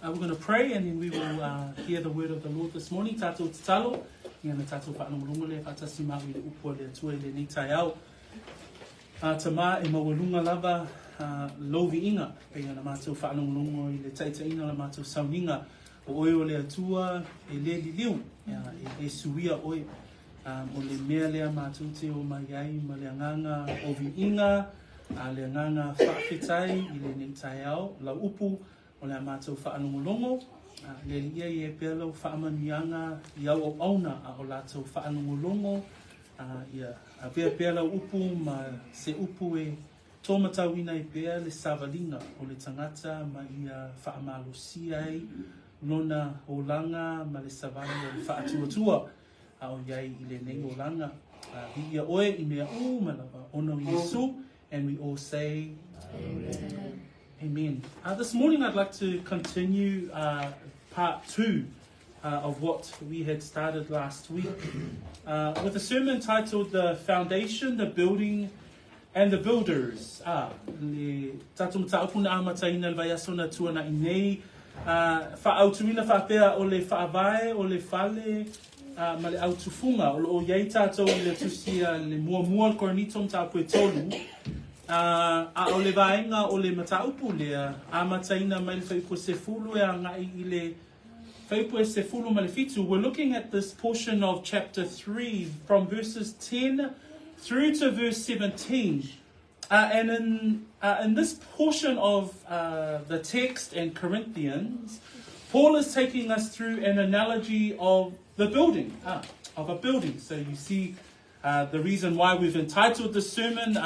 We're going to pray and then we will hear the word of the Lord this morning. Tātou te talo, ia na tātou whaanongalonga le whaatasi maui le upo le atua le ni tai au. Ta mā e mawalunga lava lovi inga, pei ana mātou whaanongalonga i le taitaina la mātou sauninga o oe o le atua e le liliu, e suia oe. O le mea lea mātou te o mai ai ma le anganga ovi inga, le anganga whaafetai i le ni tai au, la upu, o le mātou whaanongolongo, le lia i e pēr lau whaamanianga i au o auna a o lātou whaanongolongo, a pēr lau upu ma se upu e tōmatauina i pēr le savalinga o le tangata ma i a whaamalosia ai, lona o langa ma le savali o le whaatuatua a o iai i le nei o langa. Hi ia oe i mea o malawa ono Yesu, and we all say, Amen. Amen. This morning I'd like to continue part 2 of what we had started last week with a sermon titled The Foundation, the Building and the Builders. Le tatum taupuna amataina le vaiasona tuana inei whaautuina whapea o le faavae o le fale ma le tufuga o iai tātou i le tusia le muamua le Korinito mtaupu e tolu. A o le vaenga o le mataupu lea, a mataina mai le whaipu se fulu e a ngai i le whaipu se fulu ma le fitu. We're looking at this portion of chapter 3 from verses 10 through to verse 17. And in this portion of the text in Corinthians, Paul is taking us through an analogy of the building, of a building. So you see the reason why we've entitled the sermon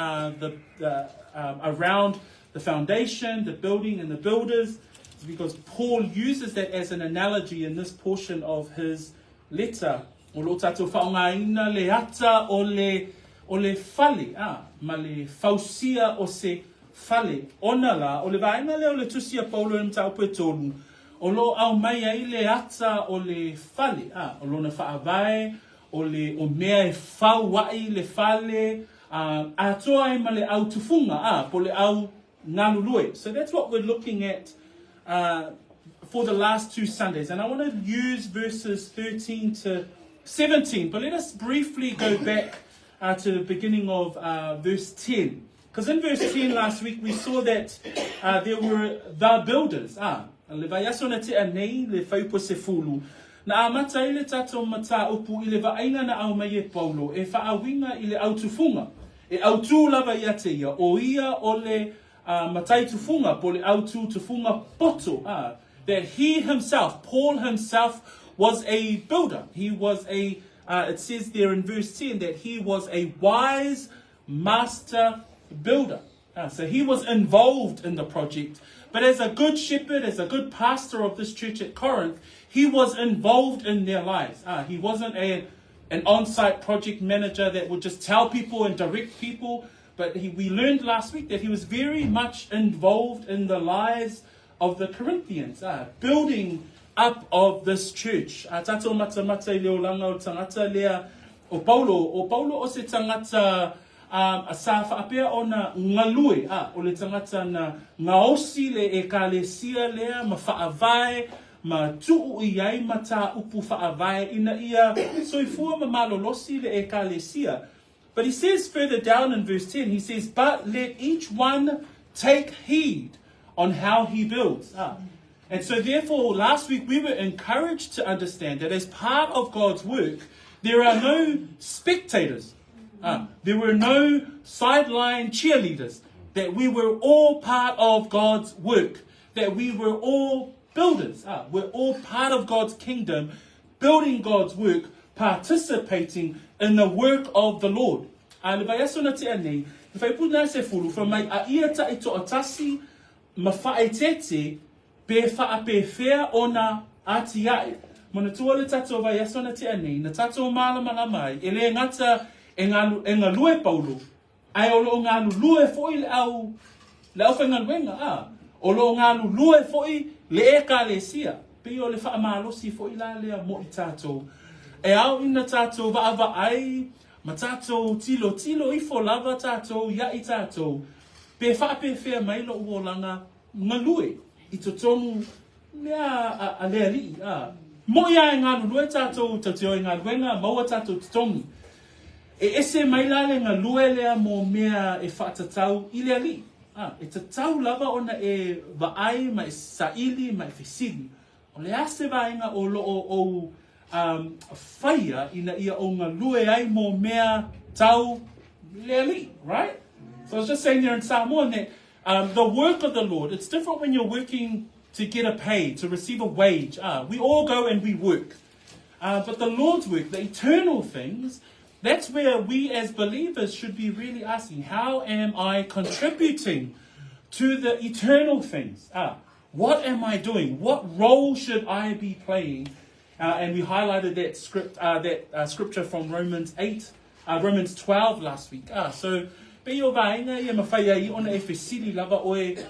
around the foundation, the building, and the builders, is because Paul uses that as an analogy in this portion of his letter. O lo tātou whaongaina le ata o le fale, ma le fausia o se fale. Ona la, o le vaenga leo le tusia Paulo e mtaupu e tonu. O lo au mai ai le ata o le fale, o lo na faavae, o mea e whau wai le fale, a toa e ma le au tufunga, po le au ngalulue. So that's what we're looking at for the last 2 Sundays. And I want to use verses 13 to 17. But let us briefly go back to the beginning of verse 10. Because in verse 10 last week we saw that there were the builders. Le vaiasona te anei le whaipo se fulu. Na amata i le tatou mata upu i le vaenga na au mai e Paulo, e whaawinga i le au tufunga, e au tū lava i ate ia, o ia o le matai tufunga, po le au tū tufunga poto, that he himself, Paul himself, was a builder. He was it says there in verse 10 that he was a wise master builder. So he was involved in the project. But as a good shepherd, as a good pastor of this church at Corinth, he was involved in their lives. He wasn't an on-site project manager that would just tell people and direct people. But we learned last week that he was very much involved in the lives of the Corinthians, building up of this church. Tatou mata i leo langa o tangata lea o Paulo o se tangata a sa whaapea o na ngalue, o le tangata na ngaosi le e kalesia lea ma whaavae, ma tuu i ai mata upu whaavae ina ia soifua ma malolosi le e kalesia. But he says further down in verse 10, he says, but let each one take heed on how he builds. And so therefore, last week we were encouraged to understand that as part of God's work, there are no spectators. There were no sideline cheerleaders, that we were all part of God's work, that we were all builders. We're all part of God's kingdom, building God's work, participating in the work of the Lord. From my aia ta ito atasi, ma whaetete, pe whaapewhea o na atiae. Mana tua le tatou vai asona te anei, na tatou malama mai, e le ngata e ngā lue Paulo, ai o lo ngā lue foi le au whainga luenga, o lo ngā lue foi le e ka le sia, pe o le whaamalosi foi la lea mo I tatou. E au ina tatou vaava ai, ma tatou tilo I fo lava tatou, ia I tatou, pe whaapewhea mai lo uolanga ngā lue, I to tonu Nea a lea li. Mo ia ngā lulu e tātou tateo ngā luenga, maua tātou tongi. E ese mai lale ngā lue lea mo mea e whaatatau I lea li. E tatau lava ona e vaai, ma e saili, ma e fesili. O le ase vaenga o loo o whaia ina ia o ngā lue ai mo mea tau lea li, right? So I was just saying there in Samoan that the work of the Lord, it's different when you're working to get a pay, to receive a wage. We all go and we work. But the Lord's work, the eternal things, that's where we as believers should be really asking, how am I contributing to the eternal things? What am I doing? What role should I be playing? And we highlighted that scripture from Romans 12 last week. So, pe o vaenga ia mawhaia I ona e whesiri lava oe I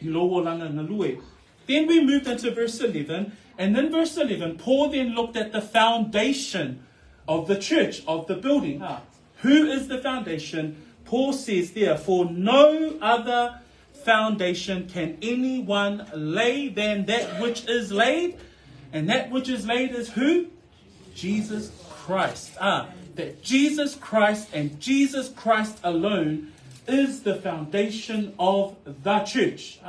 loa langa ngā lue. Then we moved into verse 11. And in verse 11, Paul then looked at the foundation of the church, of the building. Who is the foundation? Paul says there, for no other foundation can anyone lay than that which is laid. And that which is laid is who? Jesus Christ. That Jesus Christ and Jesus Christ alone is the foundation of the church.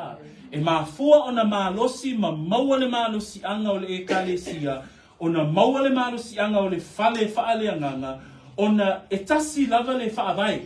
E mā fua o na mālosi, ma maua le mālosi anga o le ekalesia, o na maua le mālosi anga o le fale faaleanganga, o na e tasi lava le faavae.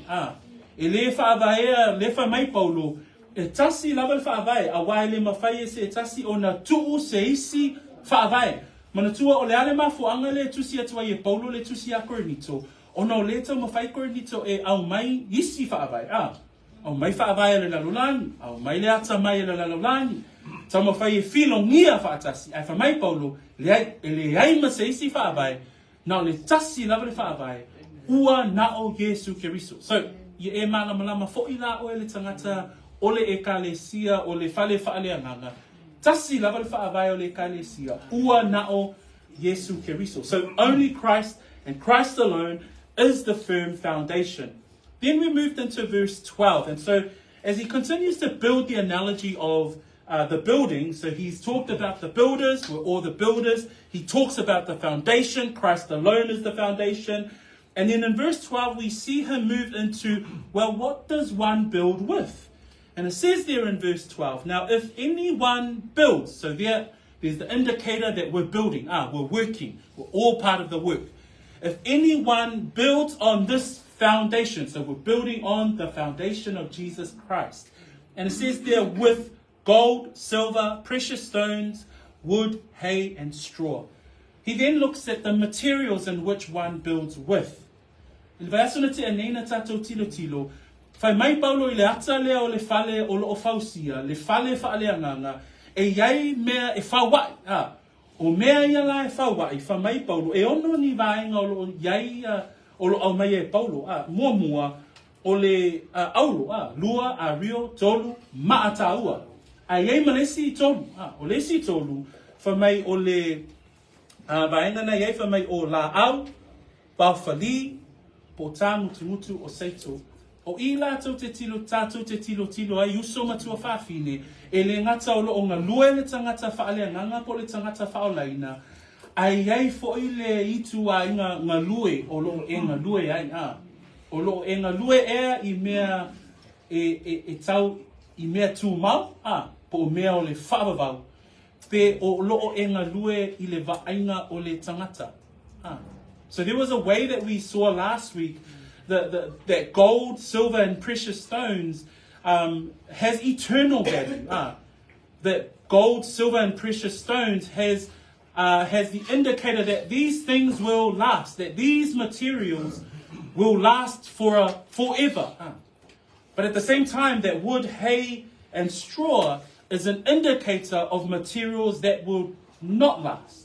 E le faavae le fa mai paulo, e tasi lava le faavae, a wai le mawhai se e tasi o na tuu se isi faavae. Mana tua o le ale mafuanga le tusi atua e paulo le tusi a Korinito, o na o le tau mawhai Korinito e au mai isi faavae. Au mai faavae le lalolani, au mai le ata mai le lalolani. Tau mawhai e filongia faatasi, ai fa mai paulo, le ai ma se isi faavae, na o le tasi lava le faavae, ua na o Jesu Keriso. So, ia e malama fo'i la o le tangata o le ekalesia o le fale faaleanganga. Tasi lava le faavae o le ekalesia, ua na o Jesu Keriso. So, only Christ and Christ alone is the firm foundation. Then we moved into verse 12. And so as he continues to build the analogy of the building, so he's talked about the builders, we're all the builders. He talks about the foundation. Christ alone is the foundation. And then in verse 12, we see him move into, well, what does one build with? And it says there in verse 12, now if anyone builds, so there's the indicator that we're building, we're working, we're all part of the work. If anyone builds on this foundation, so we're building on the foundation of Jesus Christ. And it says there with gold, silver, precious stones, wood, hay, and straw. He then looks at the materials in which one builds with. Il vai asuna te anena tātou tilo tilo. Whai mai paulo I le ata lea o le fale o lo o fausia, le fale faaleanganga, e iai mea e whawai. O mea ia la e whawai, wha mai paulo, e ono ni vaenga o lo iai o lo au mai e paulo, mua o le aulo, lua, a rio, tolu, maataua. A iei malesi tolu, o lesi tolu, wha mai o le vaenga na iei wha mai o la au, baufali, po tā mutu o seito. O I lātou te tilo, tātou te tilo ai uso matua whawhine, e le ngata o lo o ngā lue le tangata whaaleanganga po le tangata whaolaina, ai ai fo I le itu a ngā lue, o lo e ngā lue ai, o lo e ngā lue ea I mea, e tau, I mea tū mau, po o mea o le whaavavau, pe o lo e ngā lue I le vaainga o le tangata. So there was a way that we saw last week that gold, silver, and precious stones has eternal value. That gold, silver, and precious stones has the indicator that these things will last, that these materials will last forever. But at the same time, that wood, hay, and straw is an indicator of materials that will not last.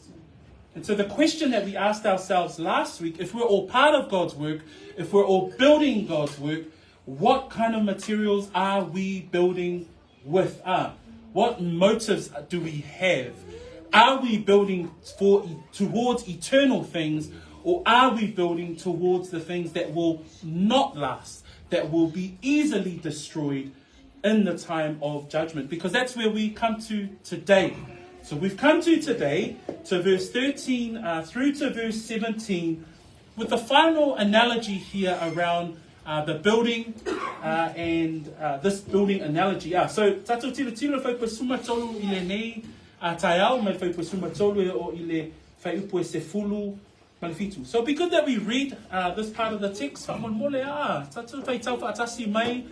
And so the question that we asked ourselves last week, if we're all part of God's work, if we're all building God's work, what kind of materials are we building with? What motives do we have? Are we building towards eternal things, or are we building towards the things that will not last, that will be easily destroyed in the time of judgment? Because that's where we come to today. So we've come today to verse 13 through to verse 17 with the final analogy here around the building and this building analogy. So tatou tilo whai pasuma tolu ile nei tai au mai whai pasuma tolu o ile whai upo e se fulu malifitu. So it'd be good that we read this part of the text. Whamon mole tatou whai tau whaatasi mai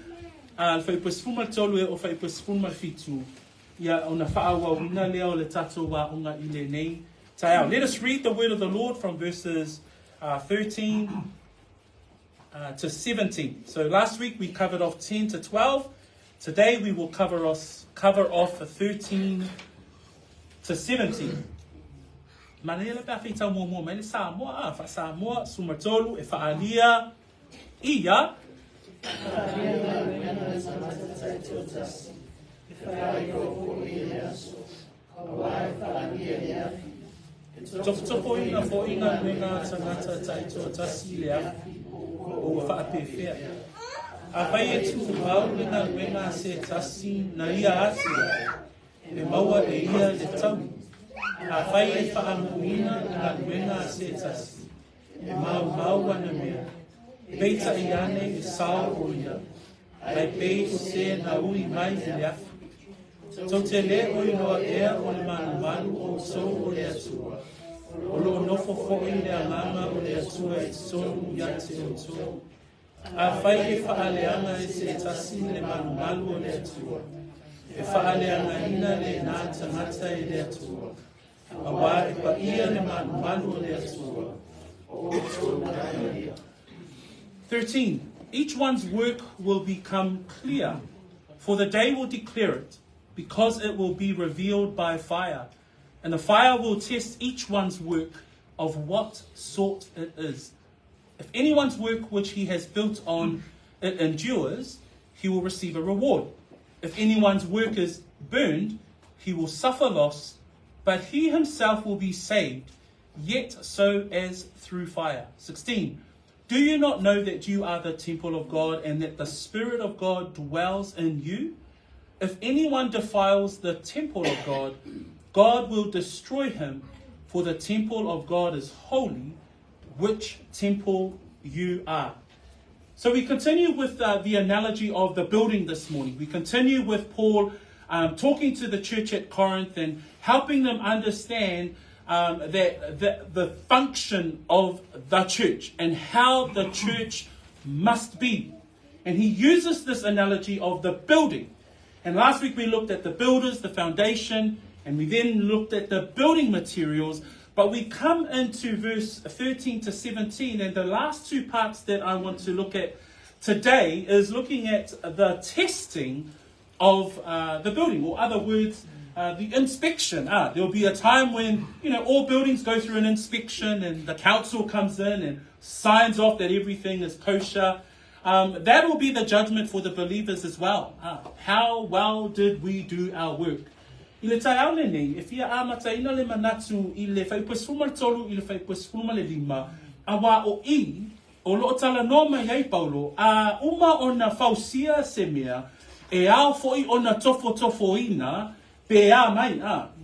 whai pasuma tolu o whai pasuma malifitu. Ia ona whaawawina lea o le tatou wa unga ile nei tai au. Let us read the word of the Lord from verses 13 to 17. So last week we covered off 10 to 12. Today we will cover off 13 to 17. Manele pa fita mo mai Samoa fa Samoa sumatolu e faalia ia Topo ina fo ina menga tangata taito tasilia o whaapewhea. A whai e tu wau menga se tasi na ia asia e maua e ia le tau. A whai e whaamuina menga se tasi e mau ana mea. Beita i ane e sao o ia. Ai pei o se na ui mai i le afu. Tau te le o inoa ea o le manu o sou o le atua. O lo nofo fo i le anganga o le atua e sonu ia te o tō. A whai e whaaleanga e se tasi le manu o le atua. E whaaleanga ina le nā tangata e le atua. A wā e pa ia le manu o le atua. O tō nāia. 13. Each one's work will become clear, for the day will declare it, because it will be revealed by fire. And the fire will test each one's work of what sort it is. If anyone's work which he has built on it endures, he will receive a reward. If anyone's work is burned, he will suffer loss, but he himself will be saved, yet so as through fire. 16. Do you not know that you are the temple of God and that the Spirit of God dwells in you? If anyone defiles the temple of God, God will destroy him, for the temple of God is holy, which temple you are. So we continue with the analogy of the building this morning. We continue with Paul talking to the church at Corinth and helping them understand that the function of the church and how the church must be. And he uses this analogy of the building. And last week we looked at the builders, the foundation, and we then looked at the building materials. But we come into verse 13 to 17, and the last two parts that I want to look at today is looking at the testing of the building, or other words, the inspection. There will be a time when, all buildings go through an inspection and the council comes in and signs off that everything is kosher. That will be the judgment for the believers as well. How well did we do our work? I le tai au le nei, e fia amata ina le manatu i le whaipasfuma tolu i le whaipasfuma le lima, a wā o I, o loo tala no mai hei Paulo, a uma o na fausia se mea, e ao foi o na tofo ina, pe a mai,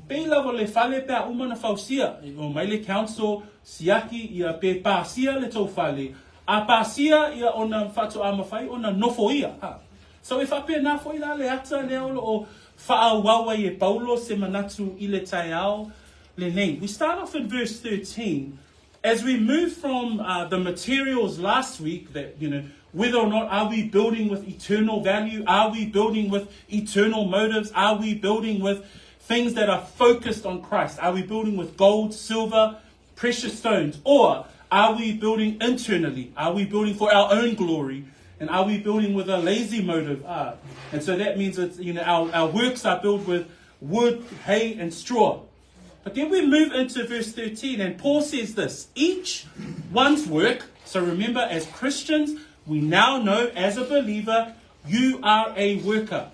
pe lava le fale pe a uma na fausia, o mai le council siaki ia pe pasia le tau fale, a pasia ia o na whatu amawhai o na nofo ia. So if ape na foi la le ata le o whaawawa e Paulo se manatu i le tai au le nei. We start off in verse 13. As we move from the materials last week, that, whether or not are we building with eternal value? Are we building with eternal motives? Are we building with things that are focused on Christ? Are we building with gold, silver, precious stones? Or are we building internally? Are we building for our own glory? And are we building with a lazy motive? And so that means that our works are built with wood, hay, and straw. But then we move into verse 13, and Paul says this: each one's work. So remember, as Christians, we now know as a believer, you are a worker.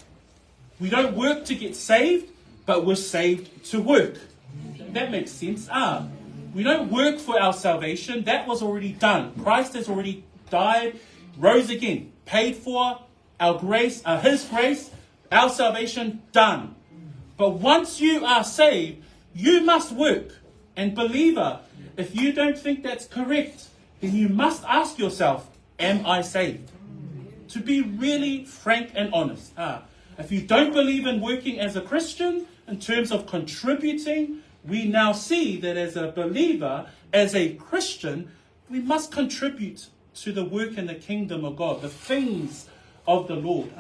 We don't work to get saved, but we're saved to work. That makes sense. We don't work for our salvation. That was already done. Christ has already died, rose again, paid for our grace, His grace, our salvation, done. But once you are saved, You must work. And believer, if you don't think that's correct, then you must ask yourself, am I saved? To be really frank and honest. If you don't believe in working as a Christian, in terms of contributing, we now see that as a believer, as a Christian, we must contribute to the work in the kingdom of God, the things of the Lord.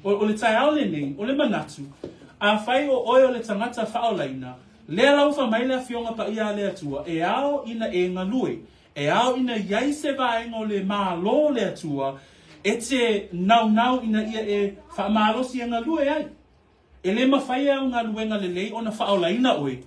O le tai aole nei, o le manatu, a whai o oe o le tangata whaolaina, lea lau wha mai lea fionga pa ia lea tua, e ao ina e ngalue, e ao ina iai se vaenga o le maa lo lea tua, e te nau ina ia e wha maalosi e ngalue ai. E le mawhai au ngā luenga le lei o na whaolaina oe,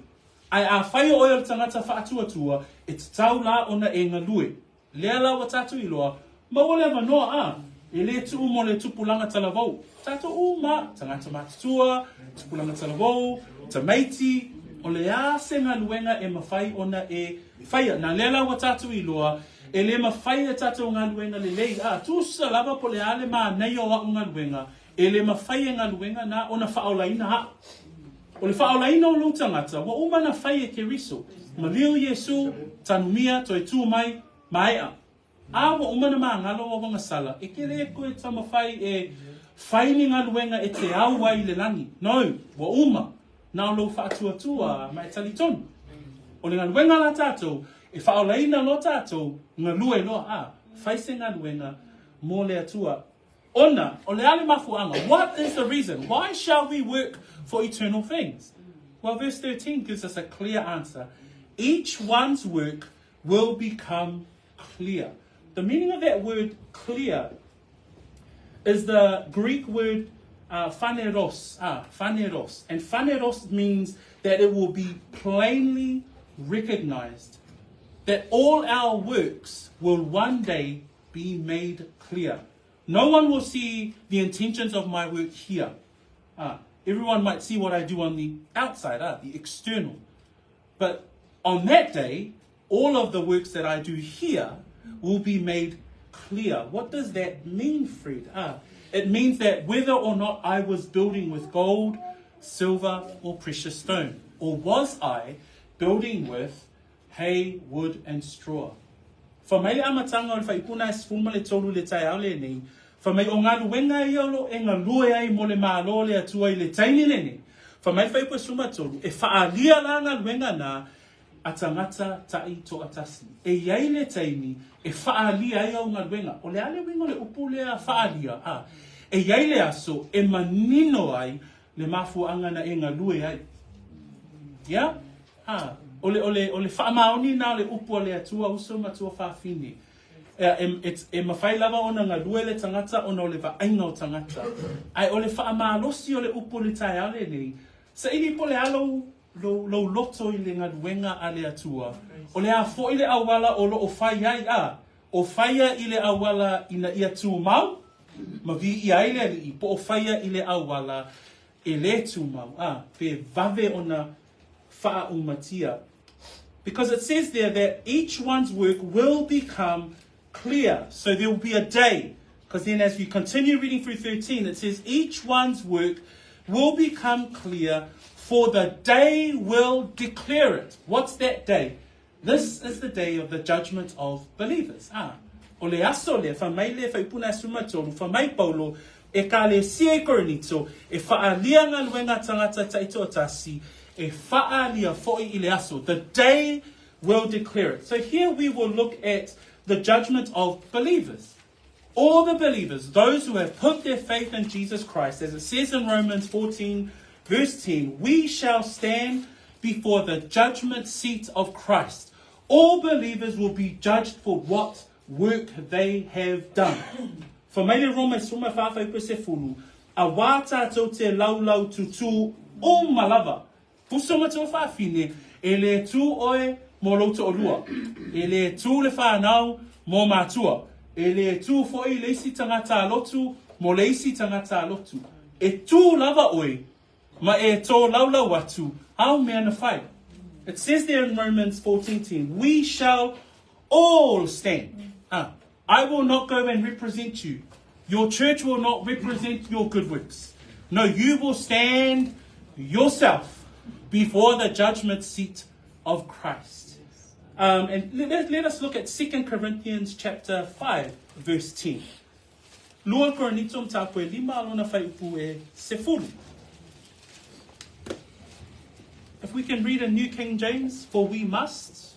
ai a whai o oe o le tangata whaatua e te tau la o na e ngalue. Lea lau wa tatu iloa, ma o le manoa e le tu mo le tupulanga talavou. Tato uma, tangata matatua, tupulanga talavou, tamaiti, o le a se ngā luenga e mawhai ona e whaia. Nā lea lau wa tatu iloa, e le mawhai e tato ngā luenga le lei. Tu sa lava po le ale maa nei o au ngā luenga, e le mawhai e ngā luenga na ona whaolaina ha. O le whaolaina o lo tangata, wa uma na whai e ke riso. Ma leo Yesu, tanumia, toi tū mai, maea. Wa umana maa ngalo o wanga sala. E ke le koe tama whai e whaini ngā luenga e te au ai le langi. No, wa uma. Nā lo whaatuatua mai tali tonu. O le ngā luenga la tātou, e whaolaina lo tātou, ngā lue lo whaise ngā luenga mō le atua. Ona, o le ale mafuanga, what is the reason? Why shall we work for eternal things? Well, verse 13 gives us a clear answer. Each one's work will become clear. The meaning of that word clear is the Greek word phaneros. Phaneros. And phaneros means that it will be plainly recognized. That all our works will one day be made clear. No one will see the intentions of my work here. Everyone might see what I do on the outside, the external. But on that day, all of the works that I do here will be made clear. What does that mean, Fred? It means that whether or not I was building with gold, silver, or precious stone, or was I building with hay, wood, and straw. For me amatanga o whaipuna e sfuma le tolu le tai aole nei, for me o ngā luenga i olo e ngā lue ai mo le maalo le atua I le taini le nei. For me whaipa suma tolu, e whaalia la ngā luenga na, a tangata tai to atasi. E iai le taini, e whaalia ai au ngā luenga. O le ale wingo le upu lea whaalia. E iai le aso, e manino ai, le mafu angana e ngā lue ai. Yeah? O le whaamaoni nā le upu le atua uso matua whaafini. E mawhai lava ona ngā lue le tangata, ona o le waainga o tangata. Ai o le whaamalosi o le upu le tai ale nei. Sa ili po le alo lo loto I le ngā luenga a le atua. O le a fo I le awala o lo o whai ai o whaia I le awala ina I atu mau. Ma vi I ai le ali po o whaia I le awala e le tu mau. Pe vave ona wha umatia. Because it says there that each one's work will become clear. So there will be a day. Because then as we continue reading through 13, it says each one's work will become clear, for the day will declare it. What's that day? This is the day of the judgment of believers. O le aso le, wha mai le whaipuna sumatolu, wha mai paulo, e ka le sie Korinito, e whaalia ngā luenga tangata taito atasi, e whaalia fo'i I le aso. The day will declare it. So here we will look at the judgment of believers. All the believers, those who have put their faith in Jesus Christ, as it says in Romans 14, verse 10, we shall stand before the judgment seat of Christ. All believers will be judged for what work they have done. For me le Roma suma whawhai pese fulu, a wā tātou te laulau tutu o malava. Pusoma tō whawhine, e le tū oe mō lauta o lua. E le tū le whanau mō mātua. E le tū fo'i leisi tangata lotu mō leisi tangata lotu. E tū lava oe, ma e tō laulau atu, au mea na whai. It says there in Romans 14:10, we shall all stand. I will not go and represent you. Your church will not represent your good works. No, you will stand yourself before the judgment seat of Christ. And let us look at 2 Corinthians chapter 5, verse 10. Lua Korinito mtapo lima alona fai upu sefulu. If we can read a New King James, for we must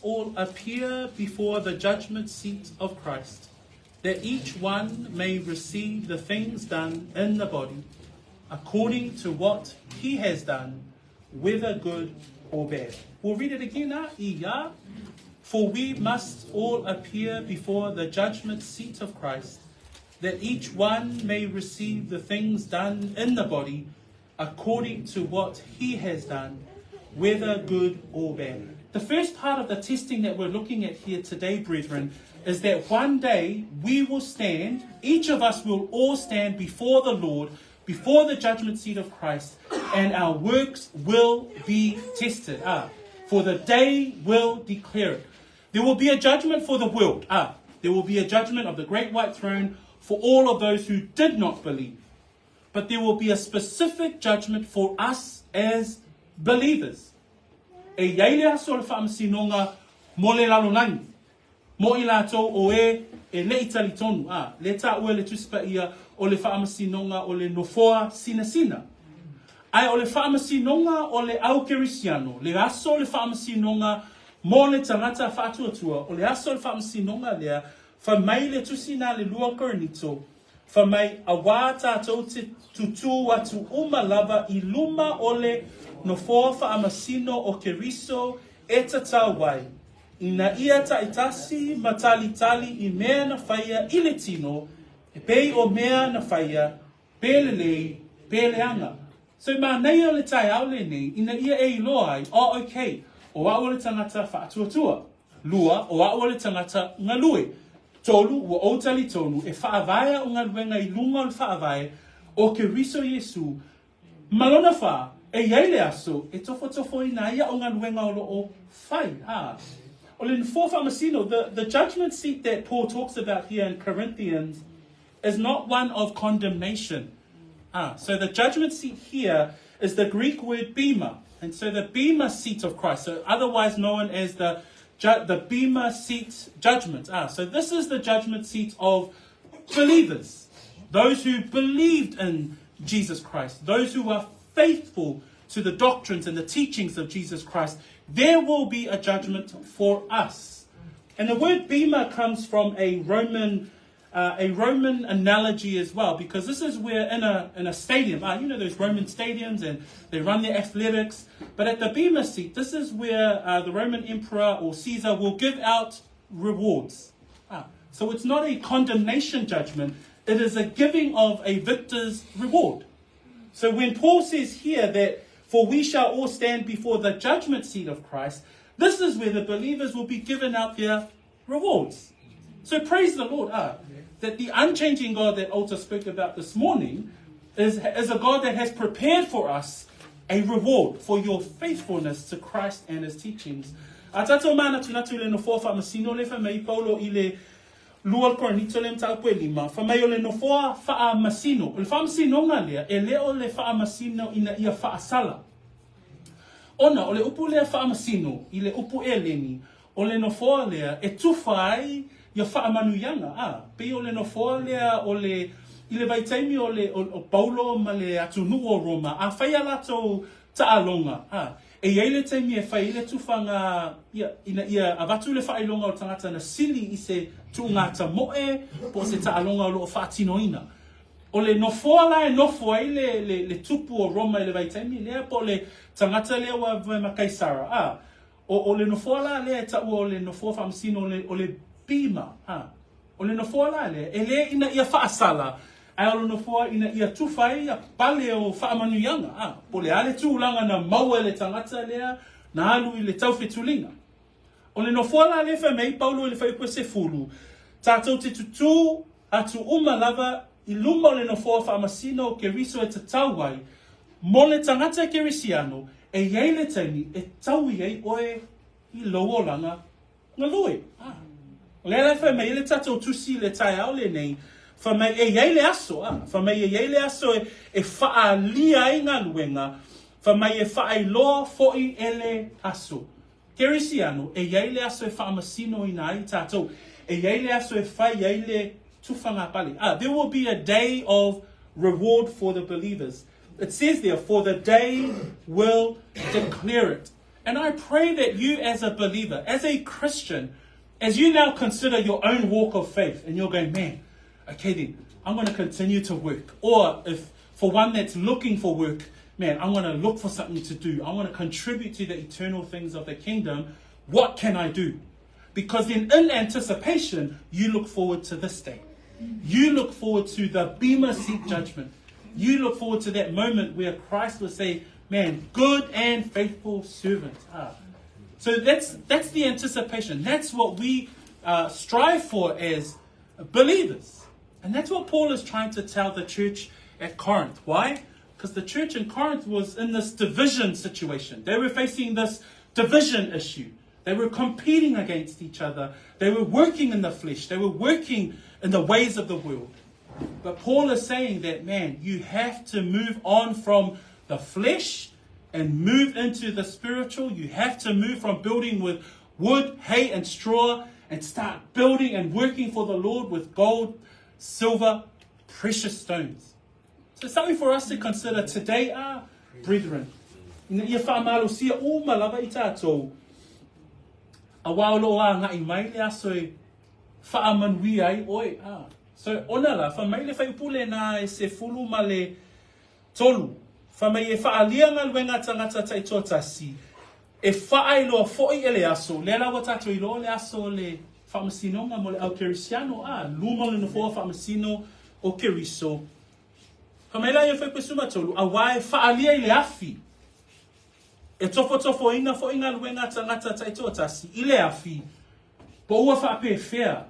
all appear before the judgment seat of Christ, that each one may receive the things done in the body, according to what he has done, whether good or bad. We'll read it again. For we must all appear before the judgment seat of Christ, that each one may receive the things done in the body, according to what he has done, whether good or bad. The first part of the testing that we're looking at here today, brethren, is that one day we will stand, each of us will all stand before the Lord, before the judgment seat of Christ, and our works will be tested. For the day will declare it. There will be a judgment for the world. There will be a judgment of the great white throne for all of those who did not believe. But there will be a specific judgment for us as believers. E yailea so le whaamasinonga mo le lalonangi. Mo I lātou o le itali tonu. Le tā ue le tusipa ia o le whaamasinonga o le nofoa sina. Ai o le whaamasinonga o le au kerisiano. Le aso le whaamasinonga mo le tangata whaatuatua. O le aso le whaamasinonga lea whamai le tusina le lua Korinito. Whamai a wā tātou te tutu atu lava I luma o le nofoa whaamasino o keriso e tatau wai. Ina ia taitasi matalitali I mea na whaia I le tino, e pei o mea na whaia, pelelei, peleanga. So mā nei o le tai au le nei, ina ia e iloa ai, okay, o a o le tangata whaatuatua. Lua, o a o le tangata ngalue. Tolu, ua outali tonu, e faavae o ngaluenga I lunga o le faavae, o keriso Yesu, malona wha, e yaile aso, e tofo ina ia o ngaluenga o lo o whai. The judgment seat that Paul talks about here in Corinthians is not one of condemnation. So the judgment seat here is the Greek word bema. And so the bema seat of Christ, so otherwise known as the bema seat judgment. So this is the judgment seat of believers. Those who believed in Jesus Christ. Those who are faithful to the doctrines and the teachings of Jesus Christ. There will be a judgment for us. And the word bema comes from a Roman analogy as well, because this is where in a stadium, you know those Roman stadiums and they run their athletics, but at the bema seat, this is where the Roman emperor or Caesar will give out rewards. So it's not a condemnation judgment, it is a giving of a victor's reward. So when Paul says here that for we shall all stand before the judgment seat of Christ, this is where the believers will be given out their rewards. So praise the Lord, that the unchanging God that Alta spoke about this morning is a God that has prepared for us a reward for your faithfulness to Christ and his teachings. Tatou mana tunatu le no fofa masino le fa mai paulo I le lua Korinito le mtau pue lima, fa mai o le no foa faa masino. O le faa masino ngā lea, e leo le faa masino ina ia faa sala. Ona, o le upu lea faa masino, I le upu e leni, o le no foa lea, e tufai ia faa manuyanga. Pe o le no foa lea, o le, I le vaitaimi o Paulo ma le atunu o Roma, a whaia lato taalonga. E iei taimi e whai le tufanga, ia avatu le whailonga o tangata na sili I se tuungata moe, po se taalonga o loo whaatinoina. O le nofoa la e nofo ai le tupu o Roma I le vaitaimi, lea po le tangata lea wa makaisara. O le nofoa la lea e tau o le nofoa whamsino o le bima. O le nofoa la lea, e lea ina ia whaasala, ai alo nofoa ina ia tufai a pale o whaamanuyanga. Po le ale tūlanga na maua le tangata lea, na alu I le tauwhetulinga. O le nofoa la lea whamei, Paulo le whaipua se fulu, tātou te tutu atu lava I luma o le nofoa whaamasino ke riso e tatauai, mo le tangata kerisiano, e iei le taimi, e tau iei oe I loa langa ngalue. Le ala whamei le tātou tusi le tai au le nei, Whamai e yeile aso, whamai e yeile aso e wha lia i ngā luenga, whamai e wha loa fo'i ele aso. Kerisiano, e yeile aso e wha masino i nā i tātou, e yeile aso e whai yeile tufanga pali. There will be a day of reward for the believers. It says there, for the day will declare it. And I pray that you as a believer, as a Christian, as you now consider your own walk of faith, and you're going, man, okay then, I'm going to continue to work. Or if for one that's looking for work, man, I'm going to look for something to do. I want to contribute to the eternal things of the kingdom. What can I do? Because then in anticipation, you look forward to this day. You look forward to the Bema seat judgment. You look forward to that moment where Christ will say, man, good and faithful servant. So that's the anticipation. That's what we strive for as believers. And that's what Paul is trying to tell the church at Corinth. Why? Because the church in Corinth was in this division situation. They were facing this division issue. They were competing against each other. They were working in the flesh. They were working in the ways of the world. But Paul is saying that, man, you have to move on from the flesh and move into the spiritual. You have to move from building with wood, hay, and straw and start building and working for the Lord with gold, silver, precious stones. So something for us to consider today, brethren. Ia whaamalo sia o malawa I tātou. A waulo a ngai mai le aso e whaamanui ai oi. So onala, whamai le whaipule nā e se fulu ma le tolu. Whamai e whaalianga luenga tangata taitoa tasi. E whaailoa fo'i ele aso. Le alawa tātou I loa le aso le whamasinonga mo le au kerisiano. Luma le nofoa whamasino o keriso. Whamai la e whaipesuma tolu. A wae whaalia I le afi. E tofo ina fo'i ngā luenga tangata taitoa tasi. I le afi. Po ua whaape whea.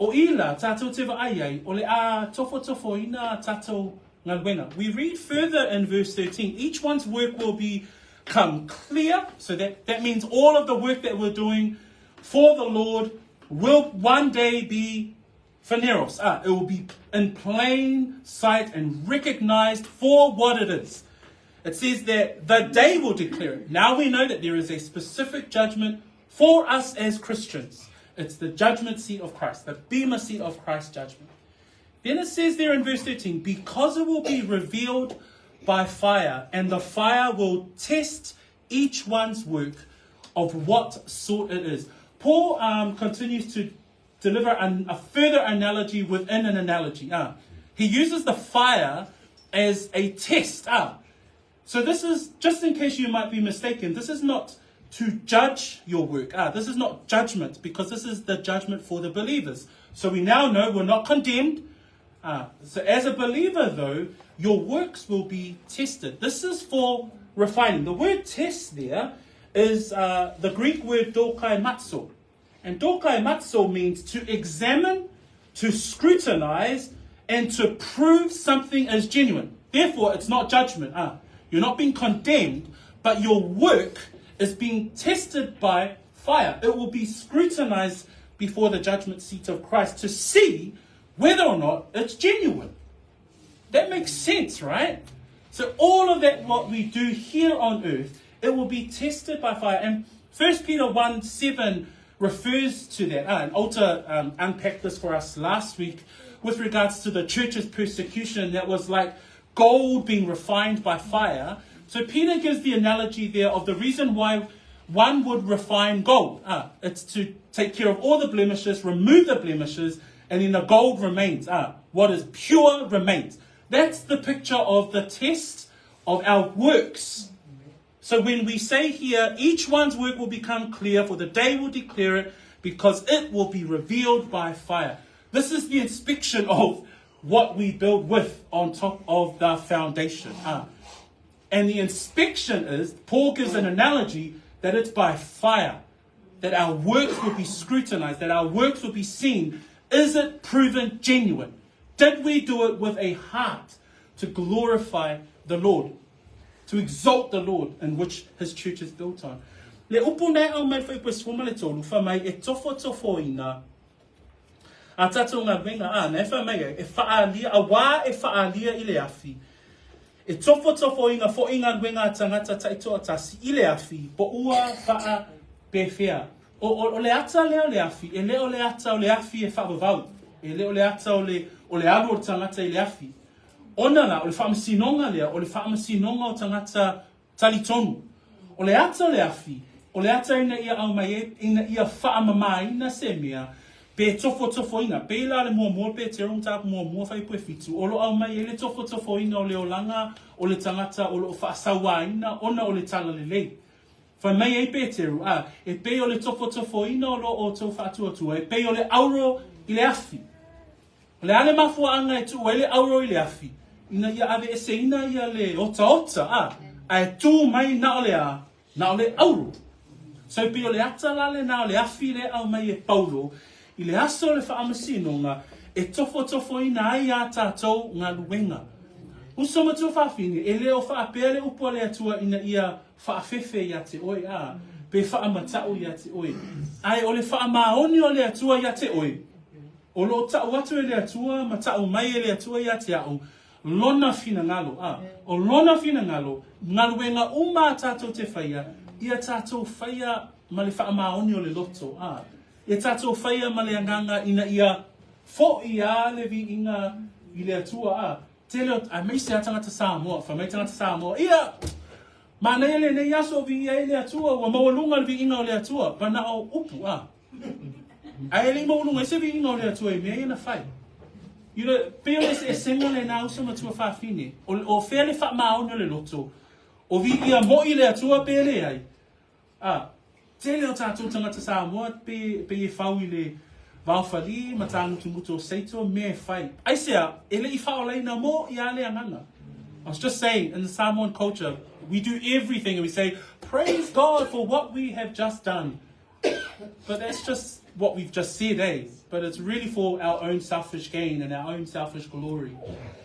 O ila tātou te ai o le a tofo ina tātou ngā luenga. We read further in verse 13. Each one's work will become clear. So that means all of the work that we're doing for the Lord will one day be phaneros. It will be in plain sight and recognized for what it is. It says that the day will declare it. Now we know that there is a specific judgment for us as Christians. It's the judgment seat of Christ, the Bema seat of Christ's judgment. Then it says there in verse 13, because it will be revealed by fire, and the fire will test each one's work of what sort it is. Paul continues to deliver a further analogy within an analogy. He uses the fire as a test. So this is, just in case you might be mistaken, this is not to judge your work. This is not judgment, because this is the judgment for the believers. So we now know we're not condemned. So as a believer, though, your works will be tested. This is for refining. The word test there is the Greek word dokaimatso. And dokaimatso means to examine, to scrutinize, and to prove something as genuine. Therefore, it's not judgment. You're not being condemned, but your work is being tested by fire. It will be scrutinized before the judgment seat of Christ to see whether or not it's genuine. That makes sense, right? So all of that, what we do here on earth, it will be tested by fire. And 1 Peter 1:7 refers to that. And Alta unpacked this for us last week with regards to the church's persecution that was like gold being refined by fire. So Peter gives the analogy there of the reason why one would refine gold. It's to take care of all the blemishes, remove the blemishes, and then the gold remains. What is pure remains. That's the picture of the test of our works. So when we say here, each one's work will become clear, for the day will declare it, because it will be revealed by fire. This is the inspection of what we build with on top of the foundation. And the inspection is, Paul gives an analogy that it's by fire, that our works will be scrutinized, that our works will be seen. Is it proven genuine? Did we do it with a heart to glorify the Lord, to exalt the Lord in which his church is built on? Le upu nei au mai whaipa swuma le tolu, whamai e tofo ina A tatou ngā wenga, nai whamea, e whaalia, a wā e whaalia i le awhi. E tofo inga fo inga wenga tangata taitoa tasi i le awhi, po ua wha pewhia. O le ata leo le awhi, e leo le ata o le awhi e whaavavau. E leo le ata o le alo o tangata i le awhi. Ona la, o le whaamasinonga lea, o le whaamasinonga o tangata talitonu. O le ata o le awhi, o le ata ina ia au mai, ina ia whaamamai ina se mea, pe tofo inga, pe la le mua pe te rong tāpu mua whai pue fitu, o lo au mai e le tofo inga o le olanga, o le tangata, o lo whaasawa ina, ona o le tala le lei. Whai mai e pe te ru, e pe o le tofo ina o lo o tau whaatua, e pe o le auro i le awhi. O le ale mafua anga e tu, e le auro i le awhi. Ina ia ave e se ina ia le ota, a e tū mai na o le auro. So pe o le ata lale na o le awhi le au mai e paulo, i le aso le whaamasino e tofo ina ai a tātou ngā luenga. Usoma tu whaafini, e leo whaapele upo le atua ina ia whaafefe ia te oi pe whaamatau ia te oi. Ai o le whaamaoni o le atua ia te oi. O lo tau atu e le atua, matau mai e le atua ia te au, lona fina ngalo. O lona fina ngalo, ngaluenga uma tātou te whaia, ia tātou whaia ma le whaamaoni o le loto. Ia tātou whaia ma le anganga ina ia fo ia le vi inga i le atua. Te leo, a mei se a tangata Samoa, wha mei tangata Samoa, ia, ma nei le nei aso vi ia i le atua, wa mawalunga le vi inga o le atua, pa na o upu, A ele mawalunga, se vi inga o le atua i mea ina whai. You know, peo e senga le nā usama tua whaafine, o whea le wha maone o le loto, o vi ia mo i le atua pe le ai. Te leo tātou tangata Samoa, pe e whau i le Vaufali, matang tumuto seito, me fight. I say, ele I whaolei mo I ale anganga. I was just saying, in the Samoan culture, we do everything and we say, praise God for what we have just done. But that's just what we've just said, But it's really for our own selfish gain and our own selfish glory.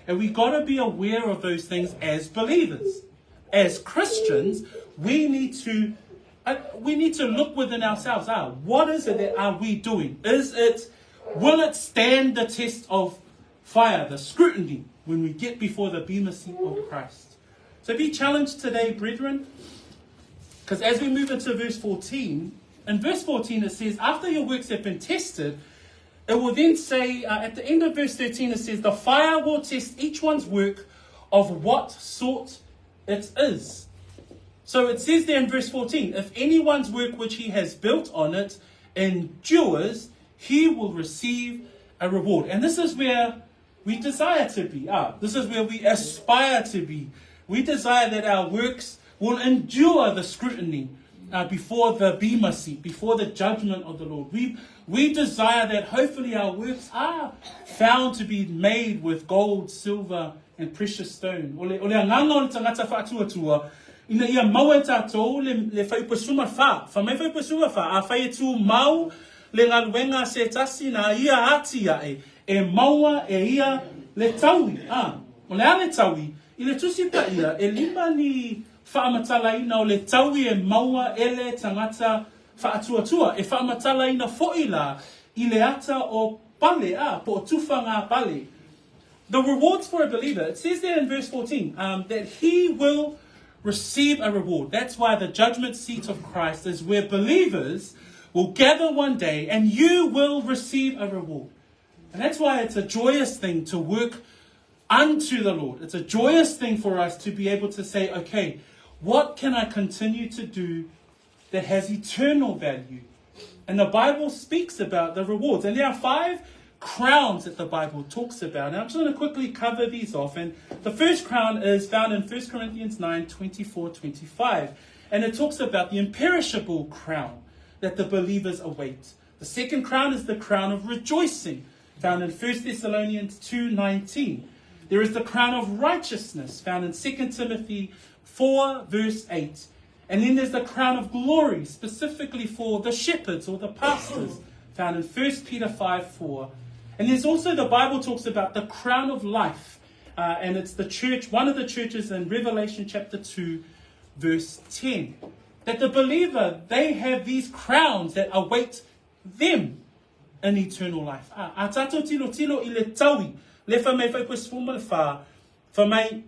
And we got to be aware of those things as believers. As Christians, we need to look within ourselves. What is it that are we doing? Will it stand the test of fire, the scrutiny, when we get before the bema seat of Christ? So be challenged today, brethren, because as we move into verse 14, in verse 14 it says, after your works have been tested, it will then say, at the end of verse 13, it says, the fire will test each one's work of what sort it is. So it says there in verse 14, if anyone's work which he has built on it endures, he will receive a reward. And this is where we desire to be. This is where we aspire to be. We desire that our works will endure the scrutiny before the bema seat, before the judgment of the Lord. We desire that hopefully our works are found to be made with gold, silver, and precious stone. Ole anganga o tangata whaatuatua, ina ia mau e tātou le whaipasuma wha. Wha mai whaipasuma wha, a whai tu mau le ngaluenga se tasi na ia atia e maua e ia le taui. O le ale taui, i le tusi pa ia, e lima ni whaamatala ina o le taui e maua ele tangata whaatuatua. E whaamatala ina foila i le ata o pale, po tufanga pale. The rewards for a believer, it says there in verse 14, that he will receive a reward. That's why the judgment seat of Christ is where believers will gather one day and you will receive a reward. And that's why it's a joyous thing to work unto the Lord. It's a joyous thing for us to be able to say, okay, what can I continue to do that has eternal value? And the Bible speaks about the rewards. And there are 5 crowns that the Bible talks about. And I'm just going to quickly cover these off. And the first crown is found in 1 Corinthians 9, 24-25. And it talks about the imperishable crown that the believers await. The second crown is the crown of rejoicing, found in 1 Thessalonians 2:19. There is the crown of righteousness, found in 2 Timothy 4, verse 8. And then there's the crown of glory, specifically for the shepherds or the pastors, found in 1 Peter 5:4. And there's also, the Bible talks about the crown of life. And it's the church, one of the churches in Revelation chapter 2, verse 10. That the believer, they have these crowns that await them. in eternal life. A tato tilo I le taui, le whamai whai koe sfuma le wha, whamai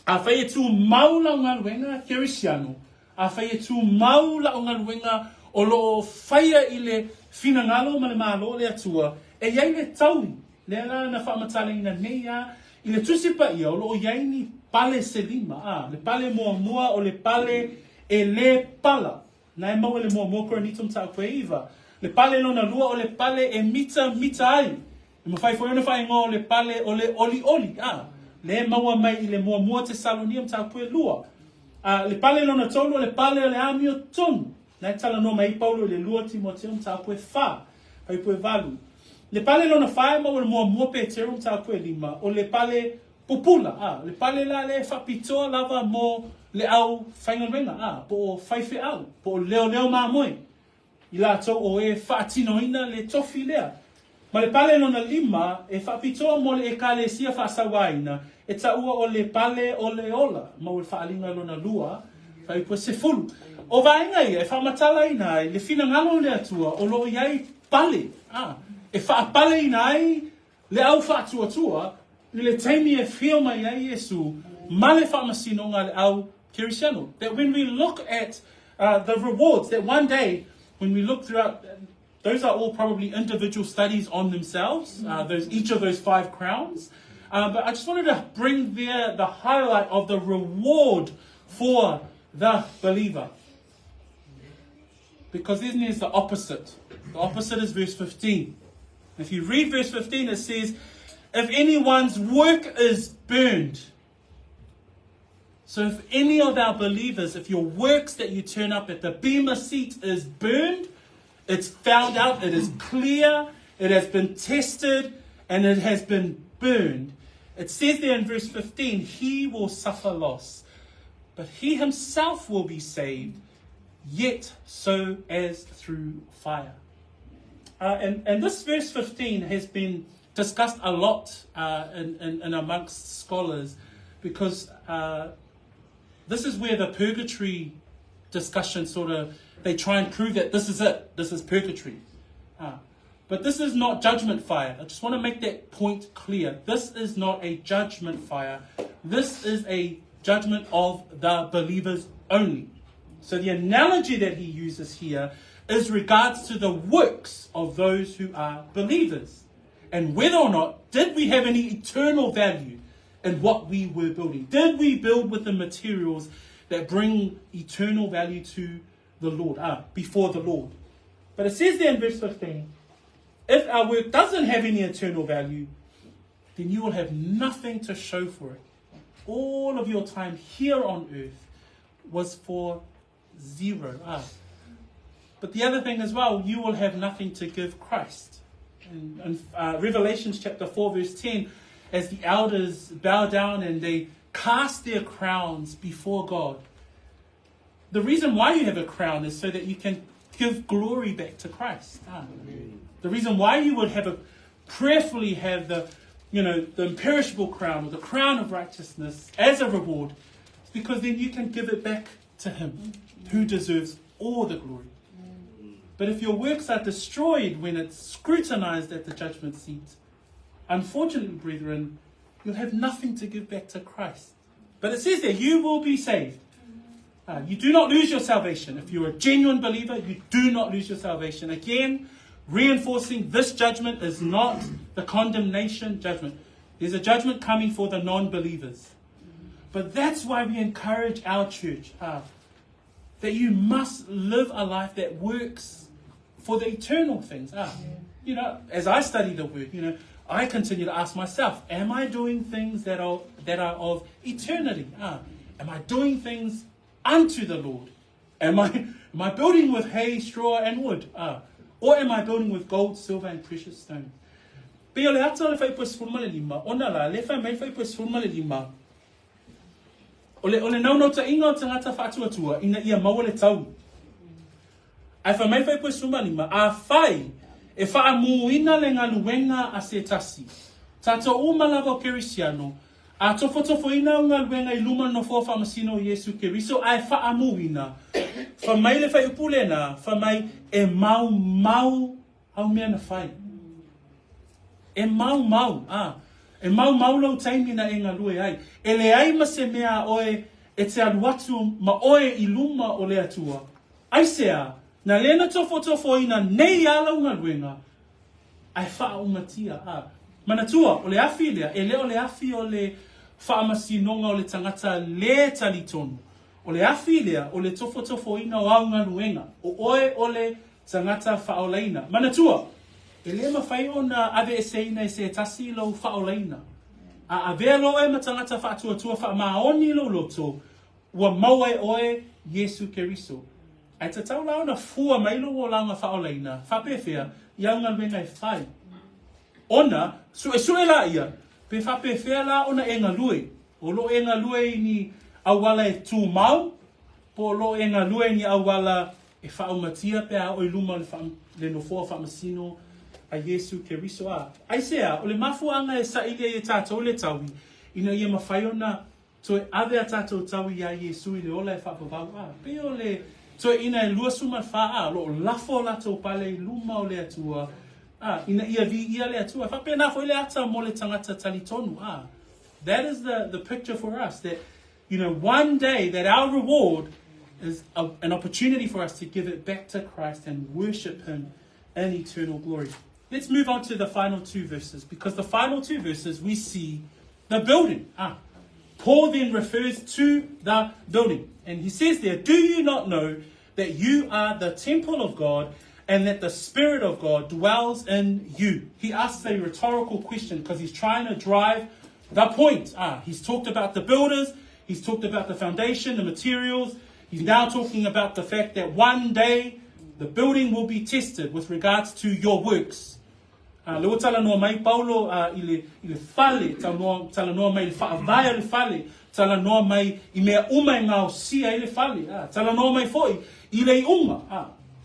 a whai e tū maula o ngā ruenga Kerisiano, a whai e tū maula o ngā ruenga o lo whaia I le whina ngalo ma le mālo le atua, e iai le taui, le ala na whaamatale ina neia, I le tusipa ia, o lo iai ni pale se lima, le pale mua o le pale e le pala, na e mau le mua Korinito mta koe iwa, le pale lona lua o le pale e mita ai, e mawhai fo iona whai ngō le pale o le oli, le maua mai I le mua te salonia mta koe lua, le pale lona tolu o le pale o le ami o tonu, na e tala no mai Paulo le lua Timoteo mta koe wha, hai koe valu. Le pale lona whae ma o le mua Petero mta koe lima, o le pale pupula, le pale la le whapitoa lava mo le au whaingarenga, po o whaife au, po o leo maa moe. I la tau o e whaatinoina le tofi lea. Ma le pale lona lima, e whapitoa mo le e ka le sia whaasawaina, e taua o le pale o le ola, ma o le whaalinga lona lua, whai po se fulu. O vaenga ia, e whaamatala ina ai, le whina ngalo le atua, o lo iai pale, e whaapale ina ai, le au whaatuatua, le teimi e whio mai ai Yesu, ma le whaamasinonga le au Kerisiano. That when we look at the rewards, that one day, when we look throughout, those are all probably individual studies on themselves, each of those 5 crowns. But I just wanted to bring there the highlight of the reward for the believer. Because isn't it the opposite? The opposite is verse 15. If you read verse 15, it says, if anyone's work is burned. So if any of our believers, if your works that you turn up at the bema seat is burned, it's found out, it is clear, it has been tested, and it has been burned. It says there in verse 15, he will suffer loss, but he himself will be saved, yet so as through fire. And this verse 15 has been discussed a lot in amongst scholars, because this is where the purgatory discussion they try and prove that this is it, this is purgatory. But this is not judgment fire. I just want to make that point clear. This is not a judgment fire. This is a judgment of the believers only. So the analogy that he uses here is regards to the works of those who are believers. And whether or not, did we have any eternal value in what we were building? Did we build with the materials that bring eternal value to the Lord, before the Lord? But it says there in verse 15, if our work doesn't have any eternal value, then you will have nothing to show for it. All of your time here on earth was for zero. But the other thing as well, you will have nothing to give Christ. In Revelation chapter 4 verse 10, as the elders bow down and they cast their crowns before God. The reason why you have a crown is so that you can give glory back to Christ. The reason why you would prayerfully have the imperishable crown, or the crown of righteousness as a reward, is because then you can give it back to him who deserves all the glory. But if your works are destroyed when it's scrutinized at the judgment seat, unfortunately, brethren, you'll have nothing to give back to Christ. But it says there, you will be saved. You do not lose your salvation. If you're a genuine believer, you do not lose your salvation. Again, reinforcing this judgment is not the condemnation judgment. There's a judgment coming for the non-believers. But that's why we encourage our church that you must live a life that works for the eternal things. As I study the word, I continue to ask myself, am I doing things that are of eternity? Am I doing things unto the Lord? Am I building with hay, straw, and wood? Or am I building with gold, silver, and precious stones? Peo le ata le whaipo sfurma le lima. Ona la, le whai mai whaipo sfurma le lima. O le naunau ta inga o tangata whaatuatua, ina ia maua le tau. Ai whai mai whaipo sfurma le lima, a whai, e whaamuina le ngaluenga a se tasi. Tato umalawa Kerisiano, a tofo ina o ngaluenga I luma no fo whaamasino Yesu Keriso, ai whaamuina. Whamai le whai upulena, whamai e mau Hau mea na whai. E mau, E mau lau taimina e ngā lue ai. E le ai ma se mea oe e te aluatu ma oe I luma o le atua. Ai sea, na lena tofo ina nei alau ngā luenga, ai wha umatia. Manatua, o le afi lea, e leo le afi o le whaamasinonga o le tangata le talitonu. O le afi lea, o le tofo ina o au ngā luenga, o oe o le tangata whaolaina. Manatua, e le mawhai o na ave e seina e se tasi lau whaolaina. A vea lo e matangata whaatua wha maoni lo loto, ua maua e oe Yesu Keriso. Ai te tau lao na fua mailo o langa whaolaina, whapewhea, iau ngā luenga e whai. Ona, sue la ia, pe whapewhea la ona e ngā lue. O lo e ngā lue ni awala e tū mau, po lo e ngā lue ni awala e whaumatia pe a oi luma le no fua whaamasino a Yesu Keriso a. Ai sea, o le mafuanga e sa ile e tātou le taui, ina ia mawhaiona, to e ave a tātou taui a Yesu i le ola e whapavau a. Pe o le, to e ina e lua suma wha a, lo lafo la tau pale I luma o le atua, ina ia vi ia le atua. Whape na fo le ata mo le tangata talitonu a. That is the picture for us, that, one day that our reward is an opportunity for us to give it back to Christ and worship Him in eternal glory. Let's move on to the final two verses, because the final two verses we see the building. Paul then refers to the building, and he says there, do you not know that you are the temple of God and that the Spirit of God dwells in you? He asks a rhetorical question because he's trying to drive the point. He's talked about the builders, he's talked about the foundation, the materials. He's now talking about the fact that one day the building will be tested with regards to your works. Leo tala noa mai Paulo I le fale, tala noa mai le faavae le fale, tala noa mai I mea uma e ngā sia I le fale, tala noa mai foi I le unga,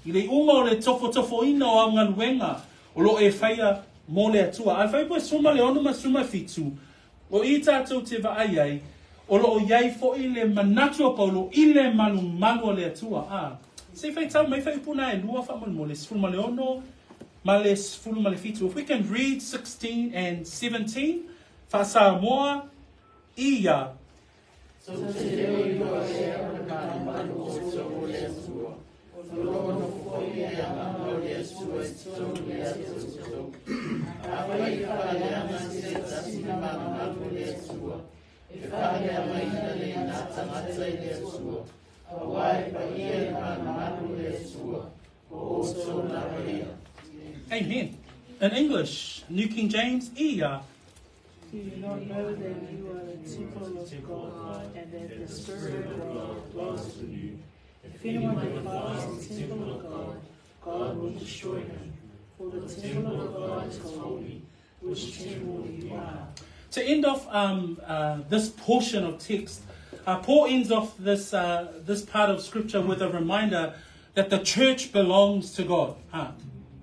I le unga o le tofo ina o au ngaluenga, o lo e whaia mo le atua. Ai whai poe suma le ono ma suma fitu, o I tātou te vaai ai, o lo o iai foi le manatua Paulo I le malu o le atua. Se whai tau mai whai puna e lua wha mo le sfuma le ono, If we can read 16 and 17, fa Samoa ia. Amen. In English, New King James, ia. Do you not know that you are the temple of God and that the Spirit of God dwells in you? If anyone defiles the temple of God, God will destroy him. For the temple of God is holy, which temple you are. To end off this portion of text, Paul ends off this part of Scripture with a reminder that the church belongs to God.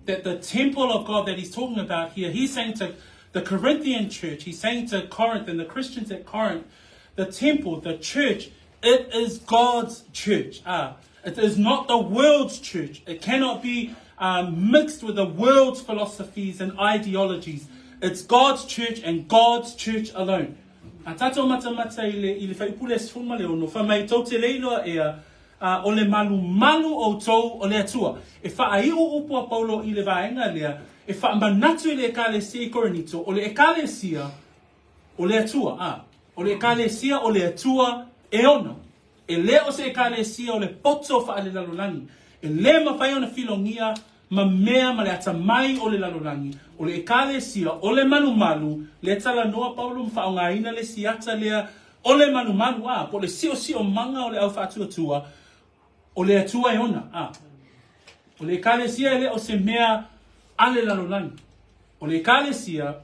That the temple of God that he's talking about here, he's saying to the Corinthian church, he's saying to Corinth and the Christians at Corinth, the temple, the church, it is God's church. It is not the world's church. It cannot be mixed with the world's philosophies and ideologies. It's God's church and God's church alone. Tato mata ile whaipule sfuma le ono, whamai tau te leiloa ea, o le malu o tau o le atua. E whaai o upua Paulo I le vaenga lea, e wha manatu le ekalesia I Korinito, o le ekalesia o le atua. O le ekalesia o le atua e ona. E le o se ekalesia o le poto wha ale lalolangi. E le mawhai ona filongia ma mea ma le atamai o le lalolangi. O le ekalesia o le malu, le tala noa Paulo mwhaongaina le siata lea, o le malu po le sio manga o le au whaatua o le atua e ona. O le ekalesia ele o se mea ale lalolangi. O le ekalesia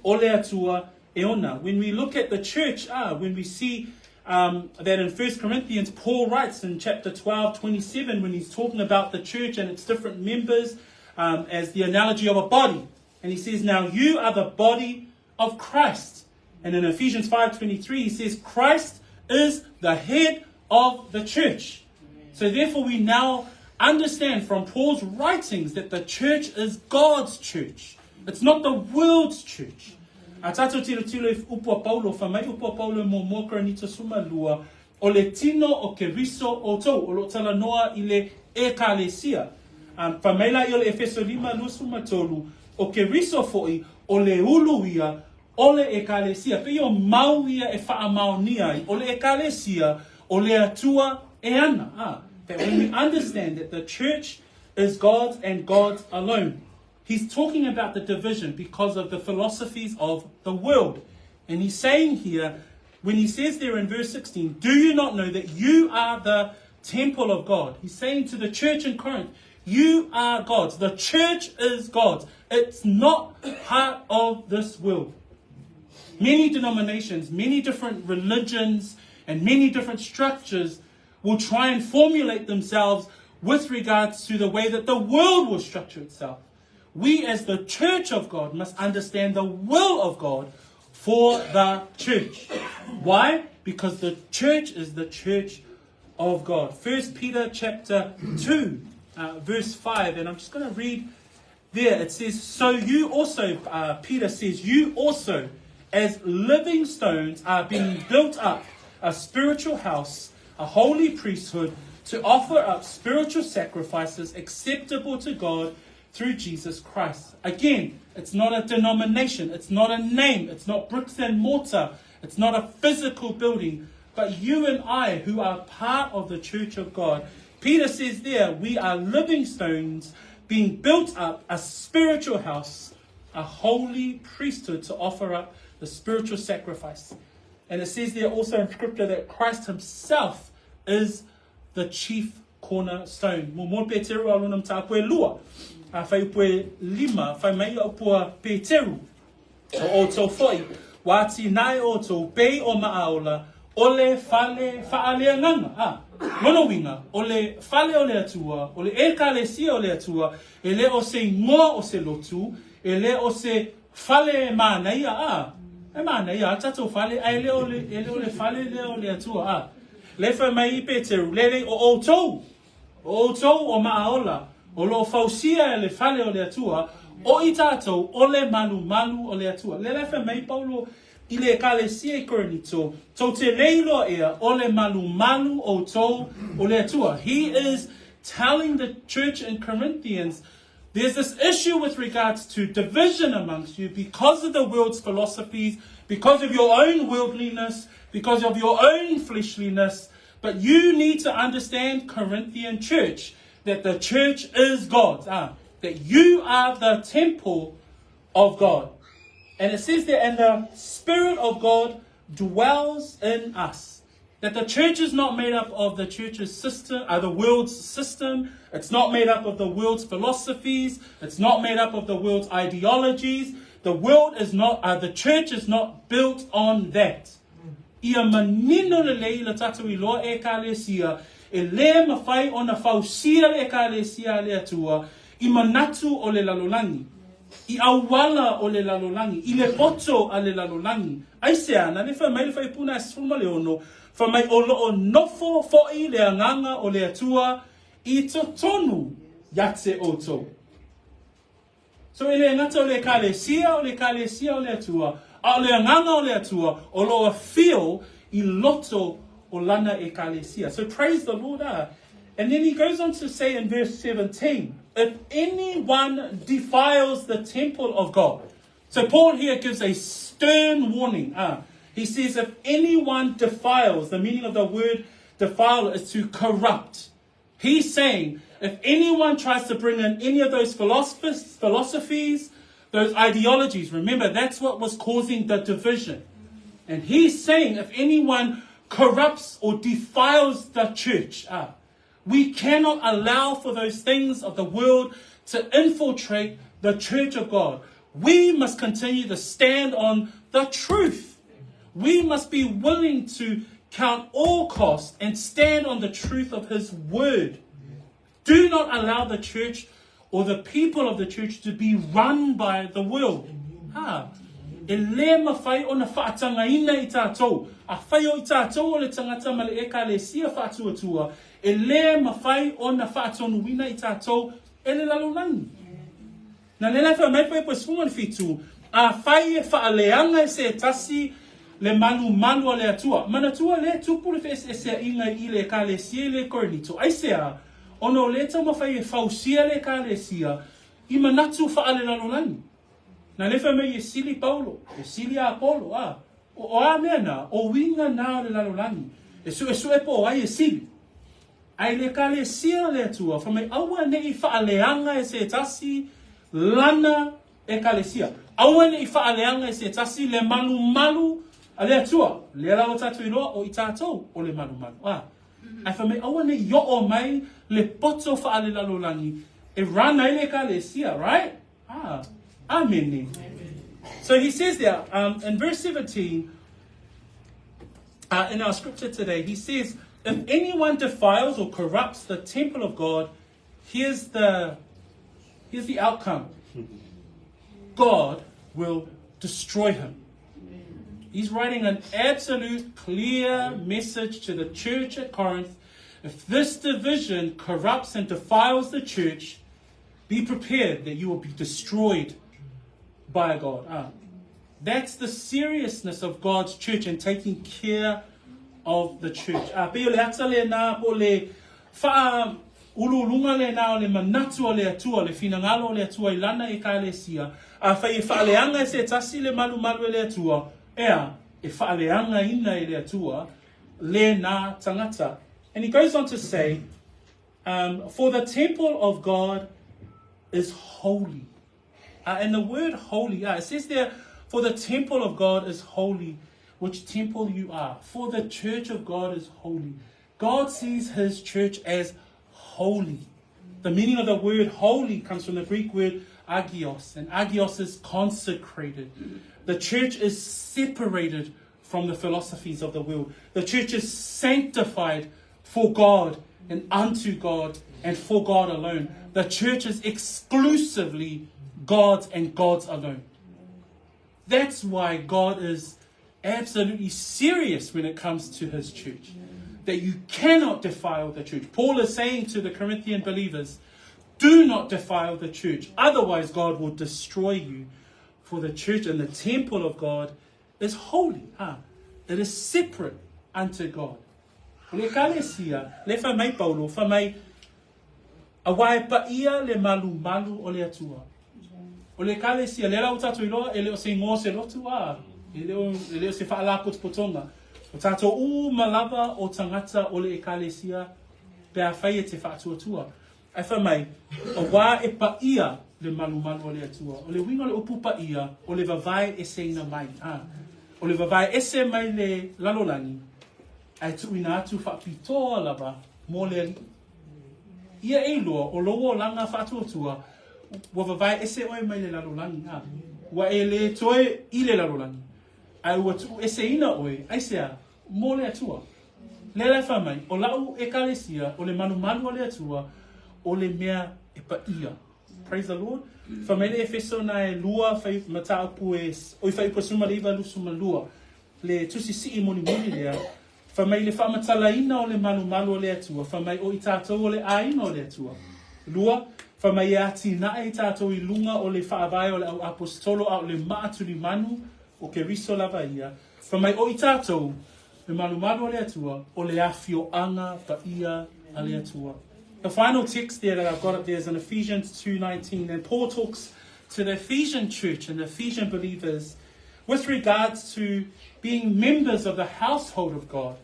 o le atua e ona. When we look at the church, when we see that in 1 Corinthians, Paul writes in chapter 12:27, when he's talking about the church and its different members as the analogy of a body. And he says, now you are the body of Christ. And in Ephesians 5:23, he says, Christ is the head of the church. So therefore we now understand from Paul's writings that the church is God's church. It's not the world's church. A tātou tira tira upua Paulo, whamai upua Paulo mō Korinito suma lua, o le tino o ke riso o tau, o lo tala noa i le ekalesia. Whamaila i o le Efeso 5 lua suma tolu, o ke riso foi, o le uluia, o le ekalesia. Pe o mauia e wha maonia, o le ekalesia, o le atua e ana. That when we understand that the church is God's and God's alone, he's talking about the division because of the philosophies of the world. And he's saying here, when he says there in verse 16, do you not know that you are the temple of God? He's saying to the church in Corinth, you are God's. The church is God's. It's not part of this world. Many denominations, many different religions, and many different structures will try and formulate themselves with regards to the way that the world will structure itself. We as the church of God must understand the will of God for the church. Why? Because the church is the church of God. 1 Peter chapter 2, verse 5, and I'm just going to read there. It says, so you also, Peter says, you also as living stones are being built up a spiritual house, a holy priesthood, to offer up spiritual sacrifices acceptable to God through Jesus Christ. Again, it's not a denomination, it's not a name, it's not bricks and mortar, it's not a physical building, but you and I who are part of the church of God. Peter says there, we are living stones being built up a spiritual house, a holy priesthood to offer up the spiritual sacrifice. And it says there also in scripture that Christ himself is the chief cornerstone. Mo Peteru alunam tāpue lua. Whai upue lima, whai mai upua Peteru. O tō foi, wāti nai o tō pei o maaola, ole fale whaalea nganga. Mono winga, ole fale o le atua, ole ekalesia o le atua, e le o se ngoa o se lotu, e le o se fale mānaia E mana ia tato fale ai le ole fale le ole atua le fa mai Peteru le o tou o maaola o lo fausia le fale ole atua o i tato ole malu o le atua le fa mai Paulo i le ekalesia i Korinito to te leilo ea ole malu o tou o le atua. He is telling the church in Corinthians, there's this issue with regards to division amongst you because of the world's philosophies, because of your own worldliness, because of your own fleshliness. But you need to understand, Corinthian church, that the church is God's. That you are the temple of God. And it says there, and the Spirit of God dwells in us. That the church is not made up of the church's system, the world's system. It's not made up of the world's philosophies. It's not made up of the world's ideologies. The world is not, the church is not built on that. Ia manino le lei la tatu I loa e kalesia, e le mawhai o na fausia le kalesia le atua, I manatu o le lalolangi, I awala o le lalolangi, I le oto a le lalolangi. Aise ana, le wha mai le whai puna esfuma le ono, wha mai o loo nofo fo'i le anganga o le atua, I totonu yatse oto. So ele ngata o le kalesia o le atua, a le anganga o le atua, o loa feel I loto o lana e kalesia. So praise the Lord. And then he goes on to say in verse 17, if anyone defiles the temple of God. So Paul here gives a stern warning. He says if anyone defiles, the meaning of the word defile is to corrupt. He's saying if anyone tries to bring in any of those philosophies, those ideologies, remember that's what was causing the division. And he's saying if anyone corrupts or defiles the church, we cannot allow for those things of the world to infiltrate the church of God. We must continue to stand on the truth. We must be willing to count all costs and stand on the truth of his word. Do not allow the church or the people of the church to be run by the world. E le mawhai o na whaatanga ina I tātou. A whai o I tātou o le tangata ma le ekalesia whaatuatua. E le mawhai o na whaatonu wina I tātou e le lalolangi. Na le lai mai pa sunga le fitu. A whai e whaaleanga e se tasi le malu le atua. Mana tua le tupu le fes e se inga I le ekalesia le Korinito. Ai sea, ono le tau mawhai e whausia le ekalesia I manatu whaale lalolangi. Na lefa me e sili Paulo, e sili Apolo, o mea na, o winga na le lalolangi. E su e po ai e sili. Ai le kale sia le atua, fa me aua ne I whaaleanga e se tasi lana e kale sia. Aua ne I whaaleanga e se tasi le malu a le atua. Le lawa tatu iloa o I tātou o le malu. Ai fa me aua ne yo o mai le poto whaale lalolangi. E rana I le kale sia, right? Amen. So he says there, in verse 17, in our scripture today, he says, if anyone defiles or corrupts the temple of God, here's the outcome. God will destroy him. He's writing an absolute clear message to the church at Corinth. If this division corrupts and defiles the church, be prepared that you will be destroyed by God. That's the seriousness of God's church and taking care of the church. Peo le ata le na po le wha ululunga le na o le manatu o le atua, le finangalo o le atua I lana e ka le sia. Whai e whaaleanga e se tasi le malu e le atua. Ea, e whaaleanga ina e le atua, le na tangata. And he goes on to say, for the temple of God is holy. And the word holy, it says there, for the temple of God is holy, which temple you are. For the church of God is holy. God sees his church as holy. The meaning of the word holy comes from the Greek word agios, and agios is consecrated. The church is separated from the philosophies of the world. The church is sanctified for God and unto God and for God alone. The church is exclusively God's and God's alone. That's why God is absolutely serious when it comes to his church. That you cannot defile the church. Paul is saying to the Corinthian believers, do not defile the church. Otherwise God will destroy you. For the church and the temple of God is holy. It is separate unto God. Le kalesia, le fa mai Paulo, fa mai awai pa ia le malu o le atua. O le kalesia, le lau tatu iloa, e leo se ngō se lotu e leo se whaalako te potonga. O tato malava o tangata o le kalesia, pe a whai e te whaatuatua. Ai wha mai, o wā e pa ia le malu o le atua. O le winga le upu pa ia, o le vavai e se ina mai. O le vavai e se mai le lalolangi. Ai tu ina atu whaapitoa lava, mō le ia e loa, o loa langa whaatuatua, wa vavai ese oi mai le lalolangi. Wa e le toe I le lalolangi. Ai wa tu ese ina oi, ai sea, mō le atua. Le lai wha mai, o lau e kalesia, o le manu o le atua, o le mea e pa ia. Praise the Lord. Wha mai le efeso na e lua, whai mata apu e, oi whai pasuma leiva lusuma lua. Le tusi si moni lea. Wha mai le whamatala ina o le manu o le atua. Wha mai o I tātou o le aina o le atua. Lua, wha mai ati na e tātou I lunga o le faavae o le au apostolo au le maatuli manu o ke riso lava ia. Wha mai o I tātou le manu o le atua o le afio anga pa ia a le atua. The final text there that I've got up there is in Ephesians 2:19, and Paul talks to the Ephesian church and the Ephesian believers with regards to being members of the household of God.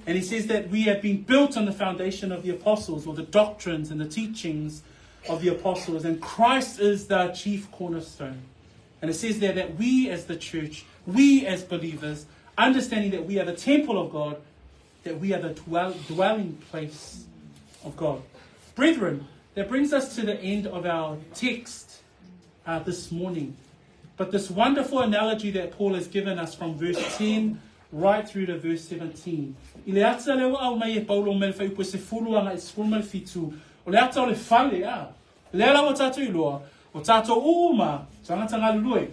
And he says that we have been built on the foundation of the apostles, or the doctrines and the teachings of the apostles, and Christ is the chief cornerstone. And it says there that we as the church, we as believers, understanding that we are the temple of God, that we are the dwelling place of God. Brethren, that brings us to the end of our text this morning. But this wonderful analogy that Paul has given us from verse 10 right through to verse 17. I le ata lewa au mai e Paulo me le whai ua se fuluanga e skulu me le fitu. O le ata o le fale Le ala o tātou I loa, o tātou uma, tangata ngā lulue.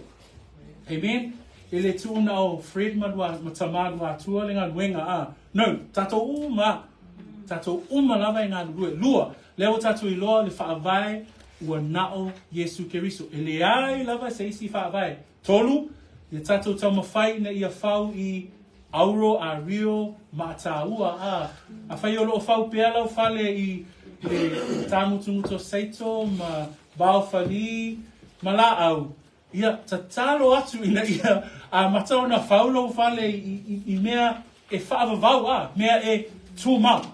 Amen. e le tuuna o Fred Madua, Matamadua, tua le ngā luenga No, tato uma lava i ngā lua. Leo tato I loa le faavae ua nao Yesu Keriso. E le ai lava se isi faavae. Tolu, le tato tau mawhai na ia whau I auro a rio maataua a whai o loo whau peala o whale I le tāmutunguto seito ma baofali ma la au. Ia tatalo atu ina ia a matau na whaulo whale I mea e whaavavau mea e tūmau.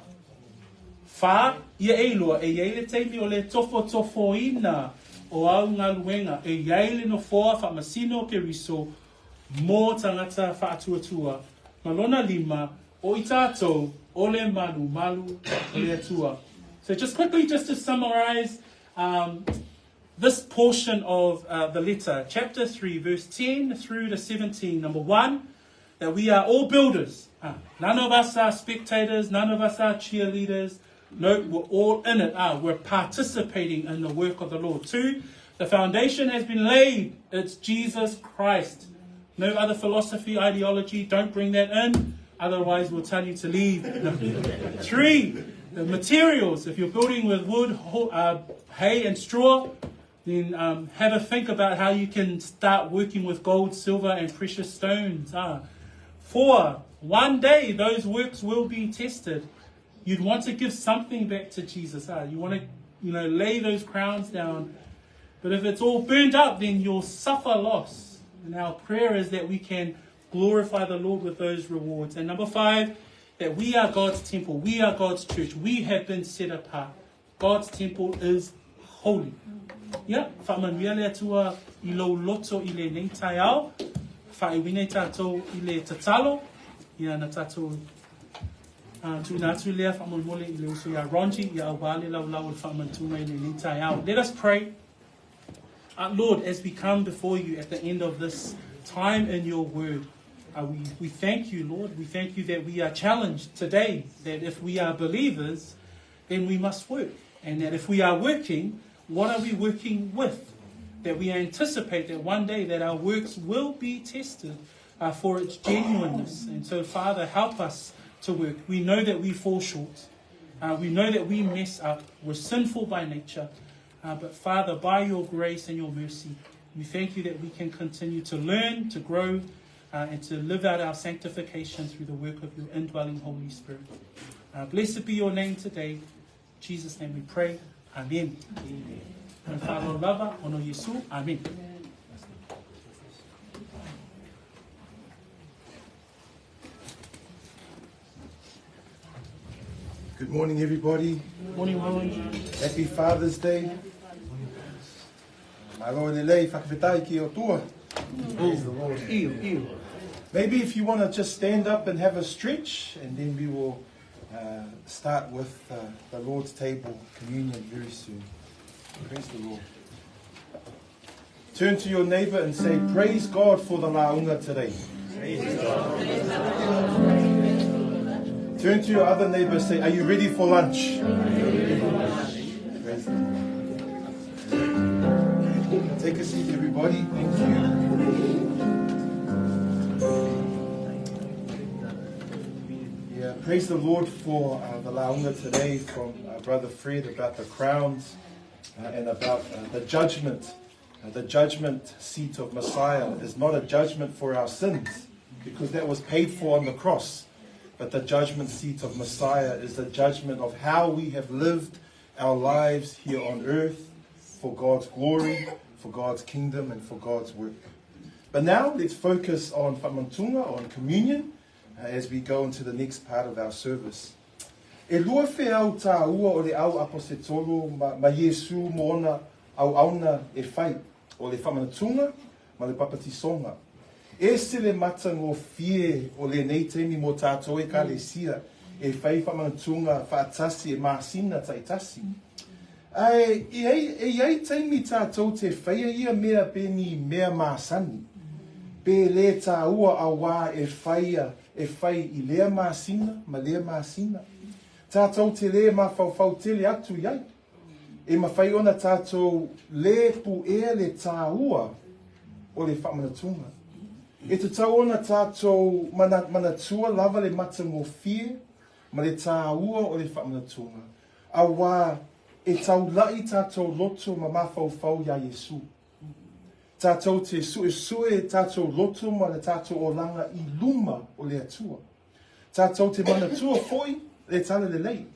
Wha ia eiloa e iele teimi o le tofo ina o au ngā luenga e iele no foa whaamasino ke riso mō tangata whaatuatua malona lima o I tātou o le malu o le atua. So just quickly, just to summarize this portion of the letter, chapter 3, verse 10 through to 17. Number 1, that we are all builders. None of us are spectators, none of us are cheerleaders. No, we're all in it. We're participating in the work of the Lord. 2, the foundation has been laid. It's Jesus Christ. No other philosophy, ideology. Don't bring that in. Otherwise, we'll tell you to leave. 3, the materials. If you're building with wood, hay and straw, then have a think about how you can start working with gold, silver, and precious stones. 4, one day those works will be tested. You'd want to give something back to Jesus. You want to, lay those crowns down. But if it's all burned up, then you'll suffer loss. And our prayer is that we can glorify the Lord with those rewards. And number 5, that we are God's temple. We are God's church. We have been set apart. God's temple is holy. Yeah, whamanuia lea tua I lo loto I le nei tai au. Whaewine tātou I le tatalo. Ia na tātou tūnatu lea whamolmole I le uso ia Ronji. Ia awale lau lau I whamantunga I le nei tai au. Let us pray. Lord, as we come before you at the end of this time in your word, we thank you, Lord. We thank you that we are challenged today, that if we are believers, then we must work. And that if we are working, what are we working with? That we anticipate that one day that our works will be tested for its genuineness. And so, Father, help us to work. We know that we fall short. We know that we mess up. We're sinful by nature. But Father, by your grace and your mercy, we thank you that we can continue to learn, to grow, and to live out our sanctification through the work of your indwelling Holy Spirit. Blessed be your name today. In Jesus' name we pray. Amen. And Father, lava, ono Yesu. Amen. Good morning, everybody. Good morning, Ronji. Happy Father's Day. Praise the Lord. Maybe if you want to just stand up and have a stretch, and then we will start with the Lord's table communion very soon. Praise the Lord. Turn to your neighbor and say, praise God for the launga today. Praise God. Turn to your other neighbor and say, are you ready for lunch? Praise the Lord. Take a seat, everybody. Thank you. Praise the Lord for the launga today from Brother Fred about the crowns and about the judgment. The judgment seat of Messiah is not a judgment for our sins because that was paid for on the cross. But the judgment seat of Messiah is the judgment of how we have lived our lives here on earth for God's glory, for God's kingdom, and for God's work. But now let's focus on whamantunga, on communion, as we go into the next part of our service. E lua fe au tā ua o le au aposetolo ma Yesu mo ona au auna e whai o le whamantunga ma le papatisonga. E se le mata ngō fie o le nei teimi mo tātou e ka le sia e whai whamantunga whaatasi e māsina taitasi. Ai, e iai teimi tātou te whaia ia mea peni mea māsani. Pe le tā ua a wā e whai I lea māsina, ma lea māsina. Tātou te le ma whau tele atu iai. E ma whai ona tātou le pu e le tā ua o le whamanatunga. E te tau ona tātou mana tua lava le mata ngofie, ma le tāua o le whamanatunga. A wā, e tau lai tātou loto ma mawhau ya Yesu. Tātou te sue tātou loto ma le tātou o langa I luma o le atua. Tātou te mana tua foi le tala le lei.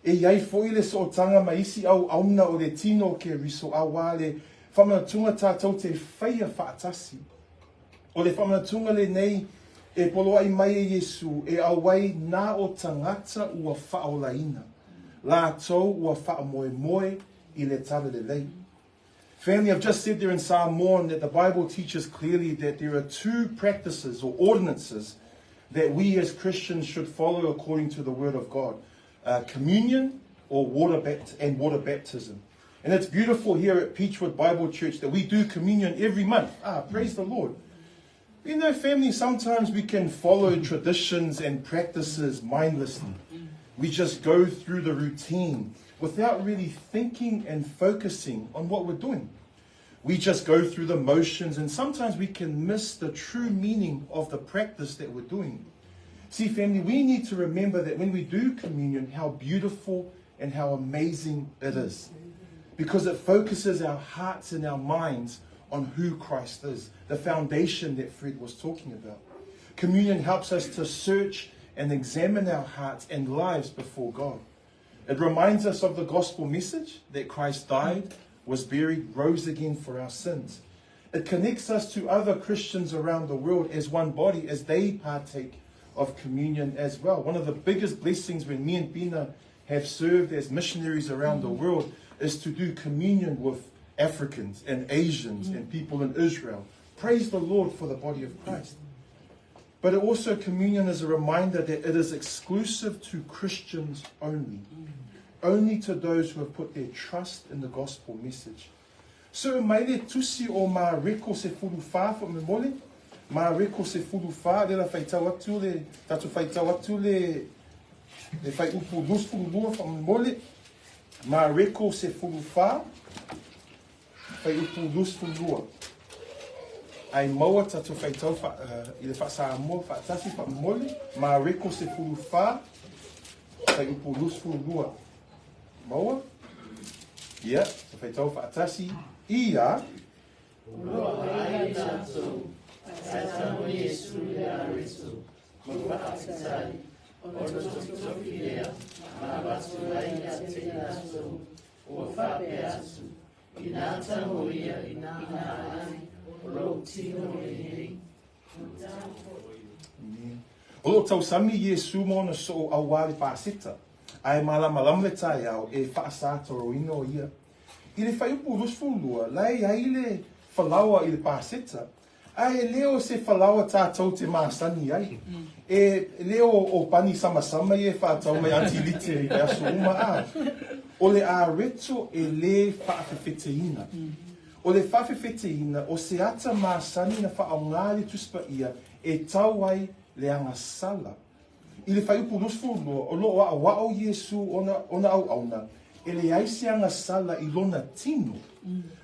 E iai foi le so tanga ma isi au auna o le tino ke riso a wā le whamanatunga tātou te whaia whaatasi. O le whamanatunga le nei e polo ai mai e Yesu e awai nā o tangata ua whaolaina. La tau ua whaamoe moe I le tala le lei. Family, I've just said there in Samoan that the Bible teaches clearly that there are two practices or ordinances that we as Christians should follow according to the Word of God. Communion or water baptism. And it's beautiful here at Peachwood Bible Church that we do communion every month. Praise the Lord. You know, family, sometimes we can follow traditions and practices mindlessly. We just go through the routine without really thinking and focusing on what we're doing. We just go through the motions, and sometimes we can miss the true meaning of the practice that we're doing. See, family, we need to remember that when we do communion, how beautiful and how amazing it is. Because it focuses our hearts and our minds on who Christ is, the foundation that Fred was talking about. Communion helps us to search and examine our hearts and lives before God. It reminds us of the gospel message that Christ died, was buried, rose again for our sins. It connects us to other Christians around the world as one body as they partake of communion as well. One of the biggest blessings when me and Bina have served as missionaries around the world is to do communion with Africans and Asians and people in Israel. Praise the Lord for the body of Christ. But also communion is a reminder that it is exclusive to Christians only. Only to those who have put their trust in the gospel message. So mai le tusi o ma reko se fulu fa fo me mole, ma reko se fulu fa le la faitau atu le tatu faitau atu le fai upu lus fulu lua fo me mole, ma reko se fulu fa fai upu lus fulu lua. Ai maua tatu faitau fa I le fa sa mo fa tasi fa me mole, ma reko se fulu fa fai upu lus fulu lua. Maua? Ia, sa whaitau whaatasi. Ia. Roa ai tātou, tātou Yesu le arisu, mawhaatai, o toki lea, ma watu ai a te tātou, o whape atu, I nā tango ia, I nā ai, o rau tino e hei. O lo tau sami Yesu mona so au wale pāseta. Ai malama le tai au e whaasata roino ia. I le whaiupu rusfulua, lai ai le whalaua I le pāseta. Ai leo se whalaua tātou te māsani ai. E leo o pani sama e whaatau mai antilite I le aso uma a. O le a reto e le whaafewheteina. O le whaafewheteina o se ata māsani na whaaunga le tuspa ia e tau ai le anga sala. I le whaiupu rusfulua, o lo a wao Yesu ona au auna, e le aisianga sala I lona tino.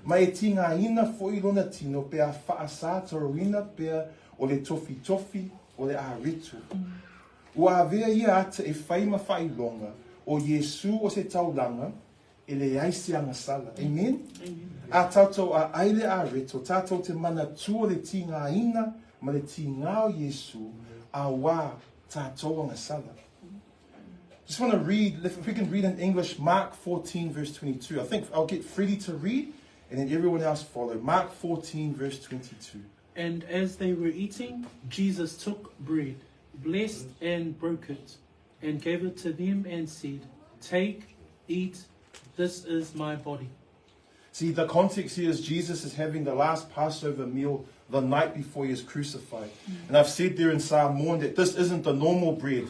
Ma e tinga ina fo I lona tino, pea whaasata roina, pea o le tofi o le aharitu. Ua avea ia ata e whaima whailonga, o Yesu o se taulanga, e le aisianga sala. Amen? A tātou a aile aharitu, tātou te mana tua le tinga ina, ma le tinga o Yesu, a wā Just want to read, if we can read in English, Mark 14 verse 22. I think I'll get Freddie to read and then everyone else follow. Mark 14 verse 22. And as they were eating, Jesus took bread, blessed and broke it, and gave it to them and said, "Take, eat, this is my body." See, the context here is Jesus is having the last Passover meal the night before he is crucified. And I've said there in Samoan that this isn't the normal bread,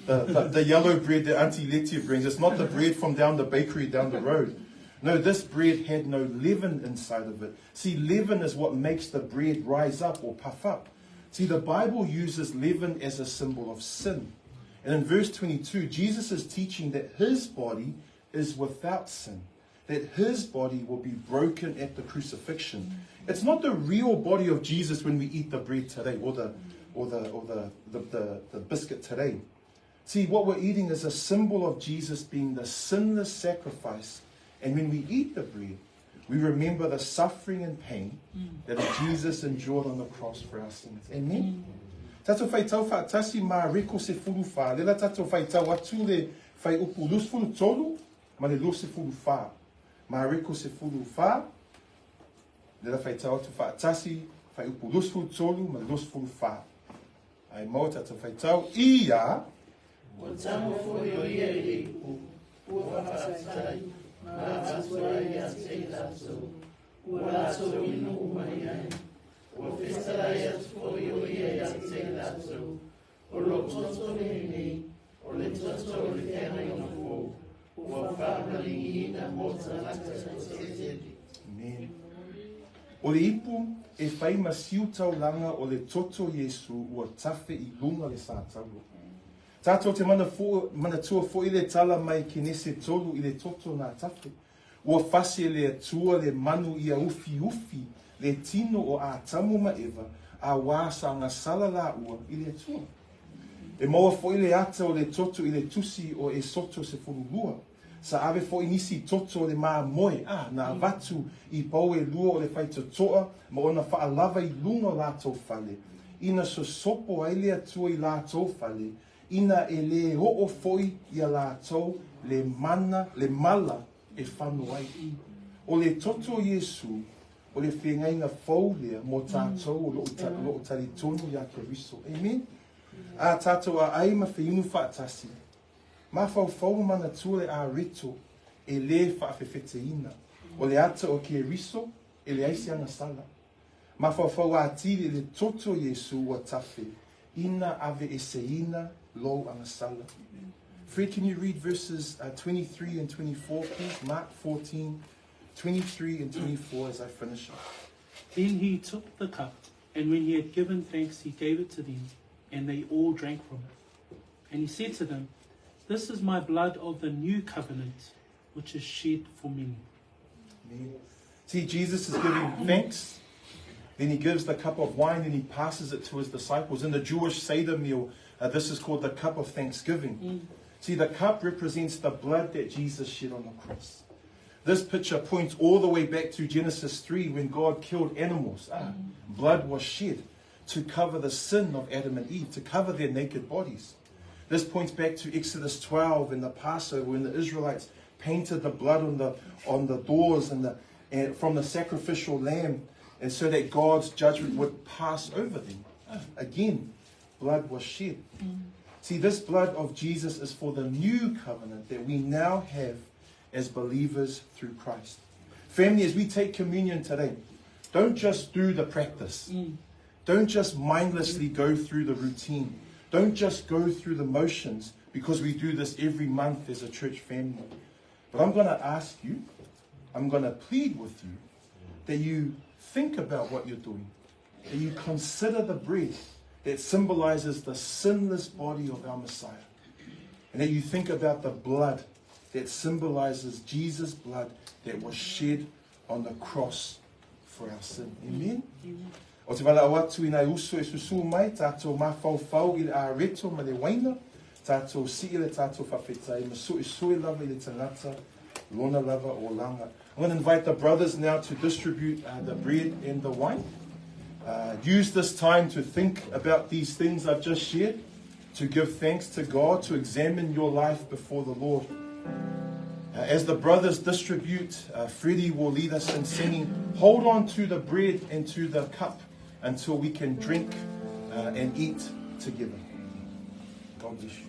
the yellow bread that Auntie Letty brings. It's not the bread from down the bakery down the road. No, this bread had no leaven inside of it. See, leaven is what makes the bread rise up or puff up. See, the Bible uses leaven as a symbol of sin. And in verse 22, Jesus is teaching that his body is without sin. that his body will be broken at the crucifixion. It's not the real body of Jesus when we eat the bread today or the biscuit today. See, what we're eating is a symbol of Jesus being the sinless sacrifice. And when we eat the bread, we remember the suffering and pain that Jesus endured on the cross for our sins. Amen? Tato whai tau whaatasi mā reko se furu whā. Lela tato whai tau atu le whai upu lus furu tolu, ma le lo se furu whā. Mā reko se furu whā. Lela whai tau atu whaatasi, whai upu lus furu tolu, ma le lo se furu whā. Ai mau tato whai tau, ia. O tango foi o ia i upu, ua whaatai, mā atua ia te lato, ua lato inu umai ai. O whetarai atu foi o ia te lato, o lo toto nei, o le toto o le kena i nofo, ua whaamalingi ina mota lata te. Amen. O le ipu e whai masiu taulanga o le toto Yesu ua tafe i lunga le sātaua. Tātou te mana tua fo i le tala mai ki nese tolu i le toto nā tafe. Ua whase le atua le manu i a ufi ufi le tino o a tamu ma eva a wāsa ngā sala la ua i le atua. E maua fo i le ata o le toto i le tusi o e soto se fululua. Sa ave fo i nisi toto le maa moe nā vatu i pau e lua o le whaita toa ma ona wha lava i lunga lātou fale. Ina so sopo ai le atua i lātou fale. Ina e le ho'o foi i a lātou le mala e whanua ai. O le toto Yesu, o le whengainga fau lea mo tātou o lo tari tonu i a Keriso. Amen? A tātou a ai ma whiunu whaatasi. Ma fau mana tue a rito e le whaafewheteina. O le ata o Keriso e le aisianga sala. Ma fau a tiri le toto Yesu wa tafe. Ina ave e seina lo angasala. Fred, can you read verses 23 and 24, please? Mark 14, 23 and 24 as I finish it. Then he took the cup, and when he had given thanks, he gave it to them, and they all drank from it. And he said to them, "This is my blood of the new covenant, which is shed for many." Amen. See, Jesus is giving thanks. Then he gives the cup of wine and he passes it to his disciples. In the Jewish Seder meal, this is called the cup of thanksgiving. See, the cup represents the blood that Jesus shed on the cross. This picture points all the way back to Genesis 3 when God killed animals. Blood was shed to cover the sin of Adam and Eve, to cover their naked bodies. This points back to Exodus 12 in the Passover when the Israelites painted the blood on the doors and from the sacrificial lamb, and so that God's judgment would pass over them. Again, blood was shed. See, this blood of Jesus is for the new covenant that we now have as believers through Christ. Family, as we take communion today, don't just do the practice. Don't just mindlessly go through the routine. Don't just go through the motions, because we do this every month as a church family. But I'm going to ask you, I'm going to plead with you, that you think about what you're doing, that you consider the bread that symbolizes the sinless body of our Messiah, and that you think about the blood that symbolizes Jesus' blood that was shed on the cross for our sin. Amen? O te wala awatu ina uso e susu mai, tātou mawhau i le a reto ma le waina, tātou si i le tātou whawhetai, ma su e sui lava i le tangata, lona lava o langa. I'm going to invite the brothers now to distribute the bread and the wine. Use this time to think about these things I've just shared, to give thanks to God, to examine your life before the Lord. As the brothers distribute, Freddie will lead us in singing, "Hold on to the bread and to the cup until we can drink and eat together." God bless you.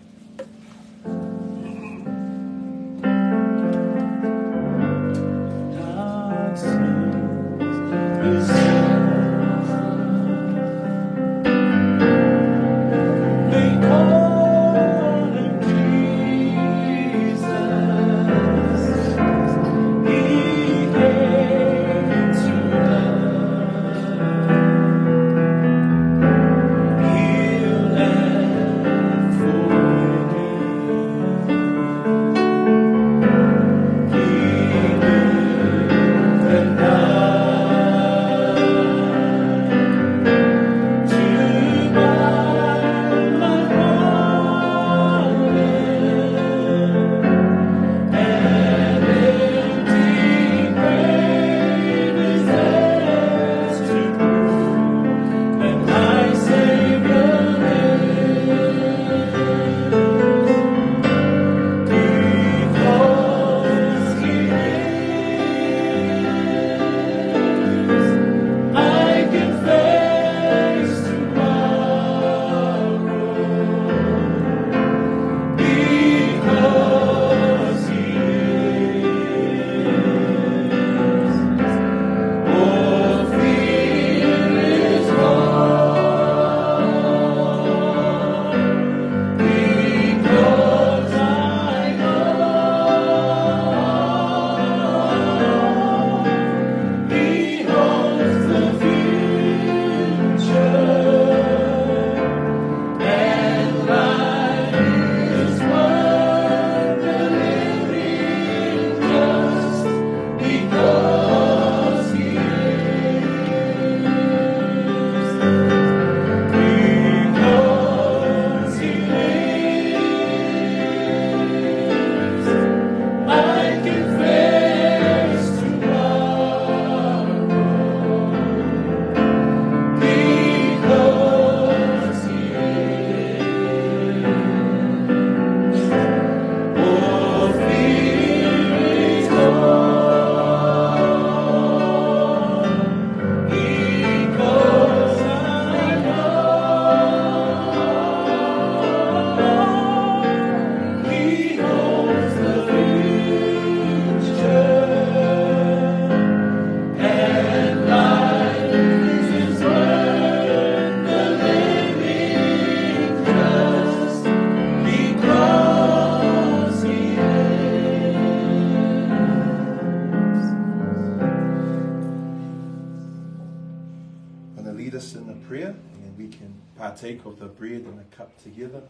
partake of the bread and the cup together,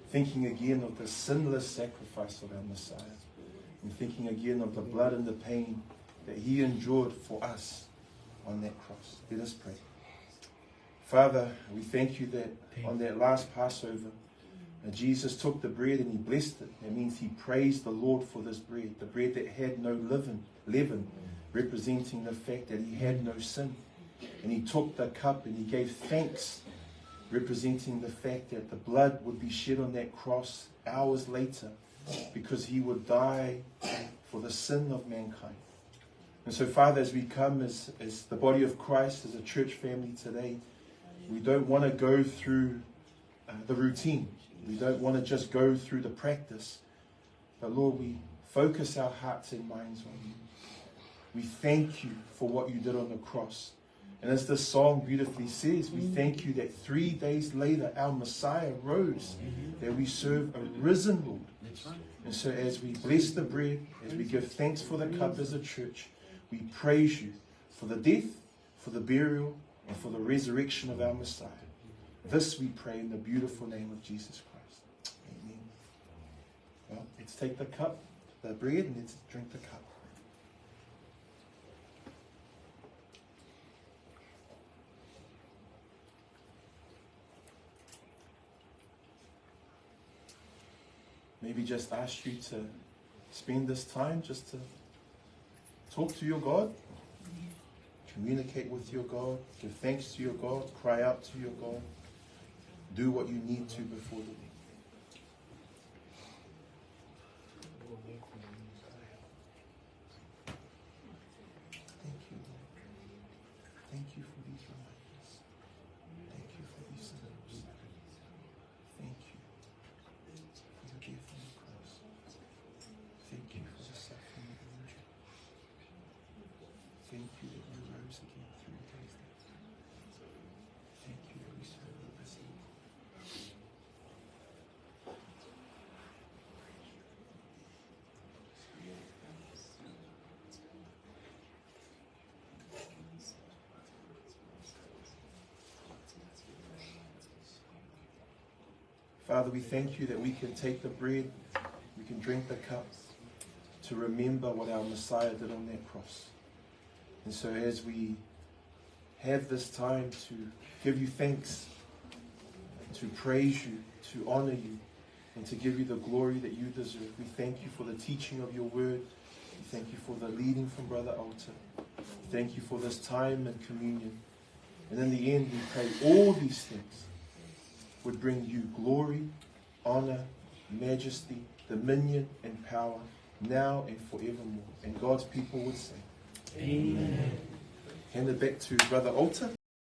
thinking again of the sinless sacrifice of our Messiah, and thinking again of the blood and the pain that he endured for us on that cross. Let us pray. Father, we thank you that on that last Passover, Jesus took the bread and he blessed it. That means he praised the Lord for this bread, the bread that had no leaven, representing the fact that he had no sin. And he took the cup and he gave thanks, representing the fact that the blood would be shed on that cross hours later because he would die for the sin of mankind. And so, Father, as we come as the body of Christ, as a church family today, we don't want to go through the routine. We don't want to just go through the practice. But Lord, we focus our hearts and minds on you. We thank you for what you did on the cross. And as this song beautifully says, we thank you that 3 days later our Messiah rose, that we serve a risen Lord. And so as we bless the bread, as we give thanks for the cup as a church, we praise you for the death, for the burial, and for the resurrection of our Messiah. This we pray in the beautiful name of Jesus Christ. Amen. Well, let's take the cup, the bread, and let's drink the cup. Maybe just ask you to spend this time just to talk to your God, communicate with your God, give thanks to your God, cry out to your God, do what you need to before the Lord. Thank you, Lord. Thank you for these reminders. Thank you for these symbols. Thank you for your death on the cross. Thank you for the suffering of Ronji. Thank you that you rose again 3 days later. Thank you that we serve a risen Lord. Father, we thank you that we can take the bread, we can drink the cup to remember what our Messiah did on that cross. And so as we have this time to give you thanks, to praise you, to honor you, and to give you the glory that you deserve, we thank you for the teaching of your word. We thank you for the leading from Brother Alter. Thank you for this time and communion. And in the end, we pray all these things would bring you glory, honor, majesty, dominion, and power, now and forevermore. And God's people would say, Amen. Hand it back to Brother Alter.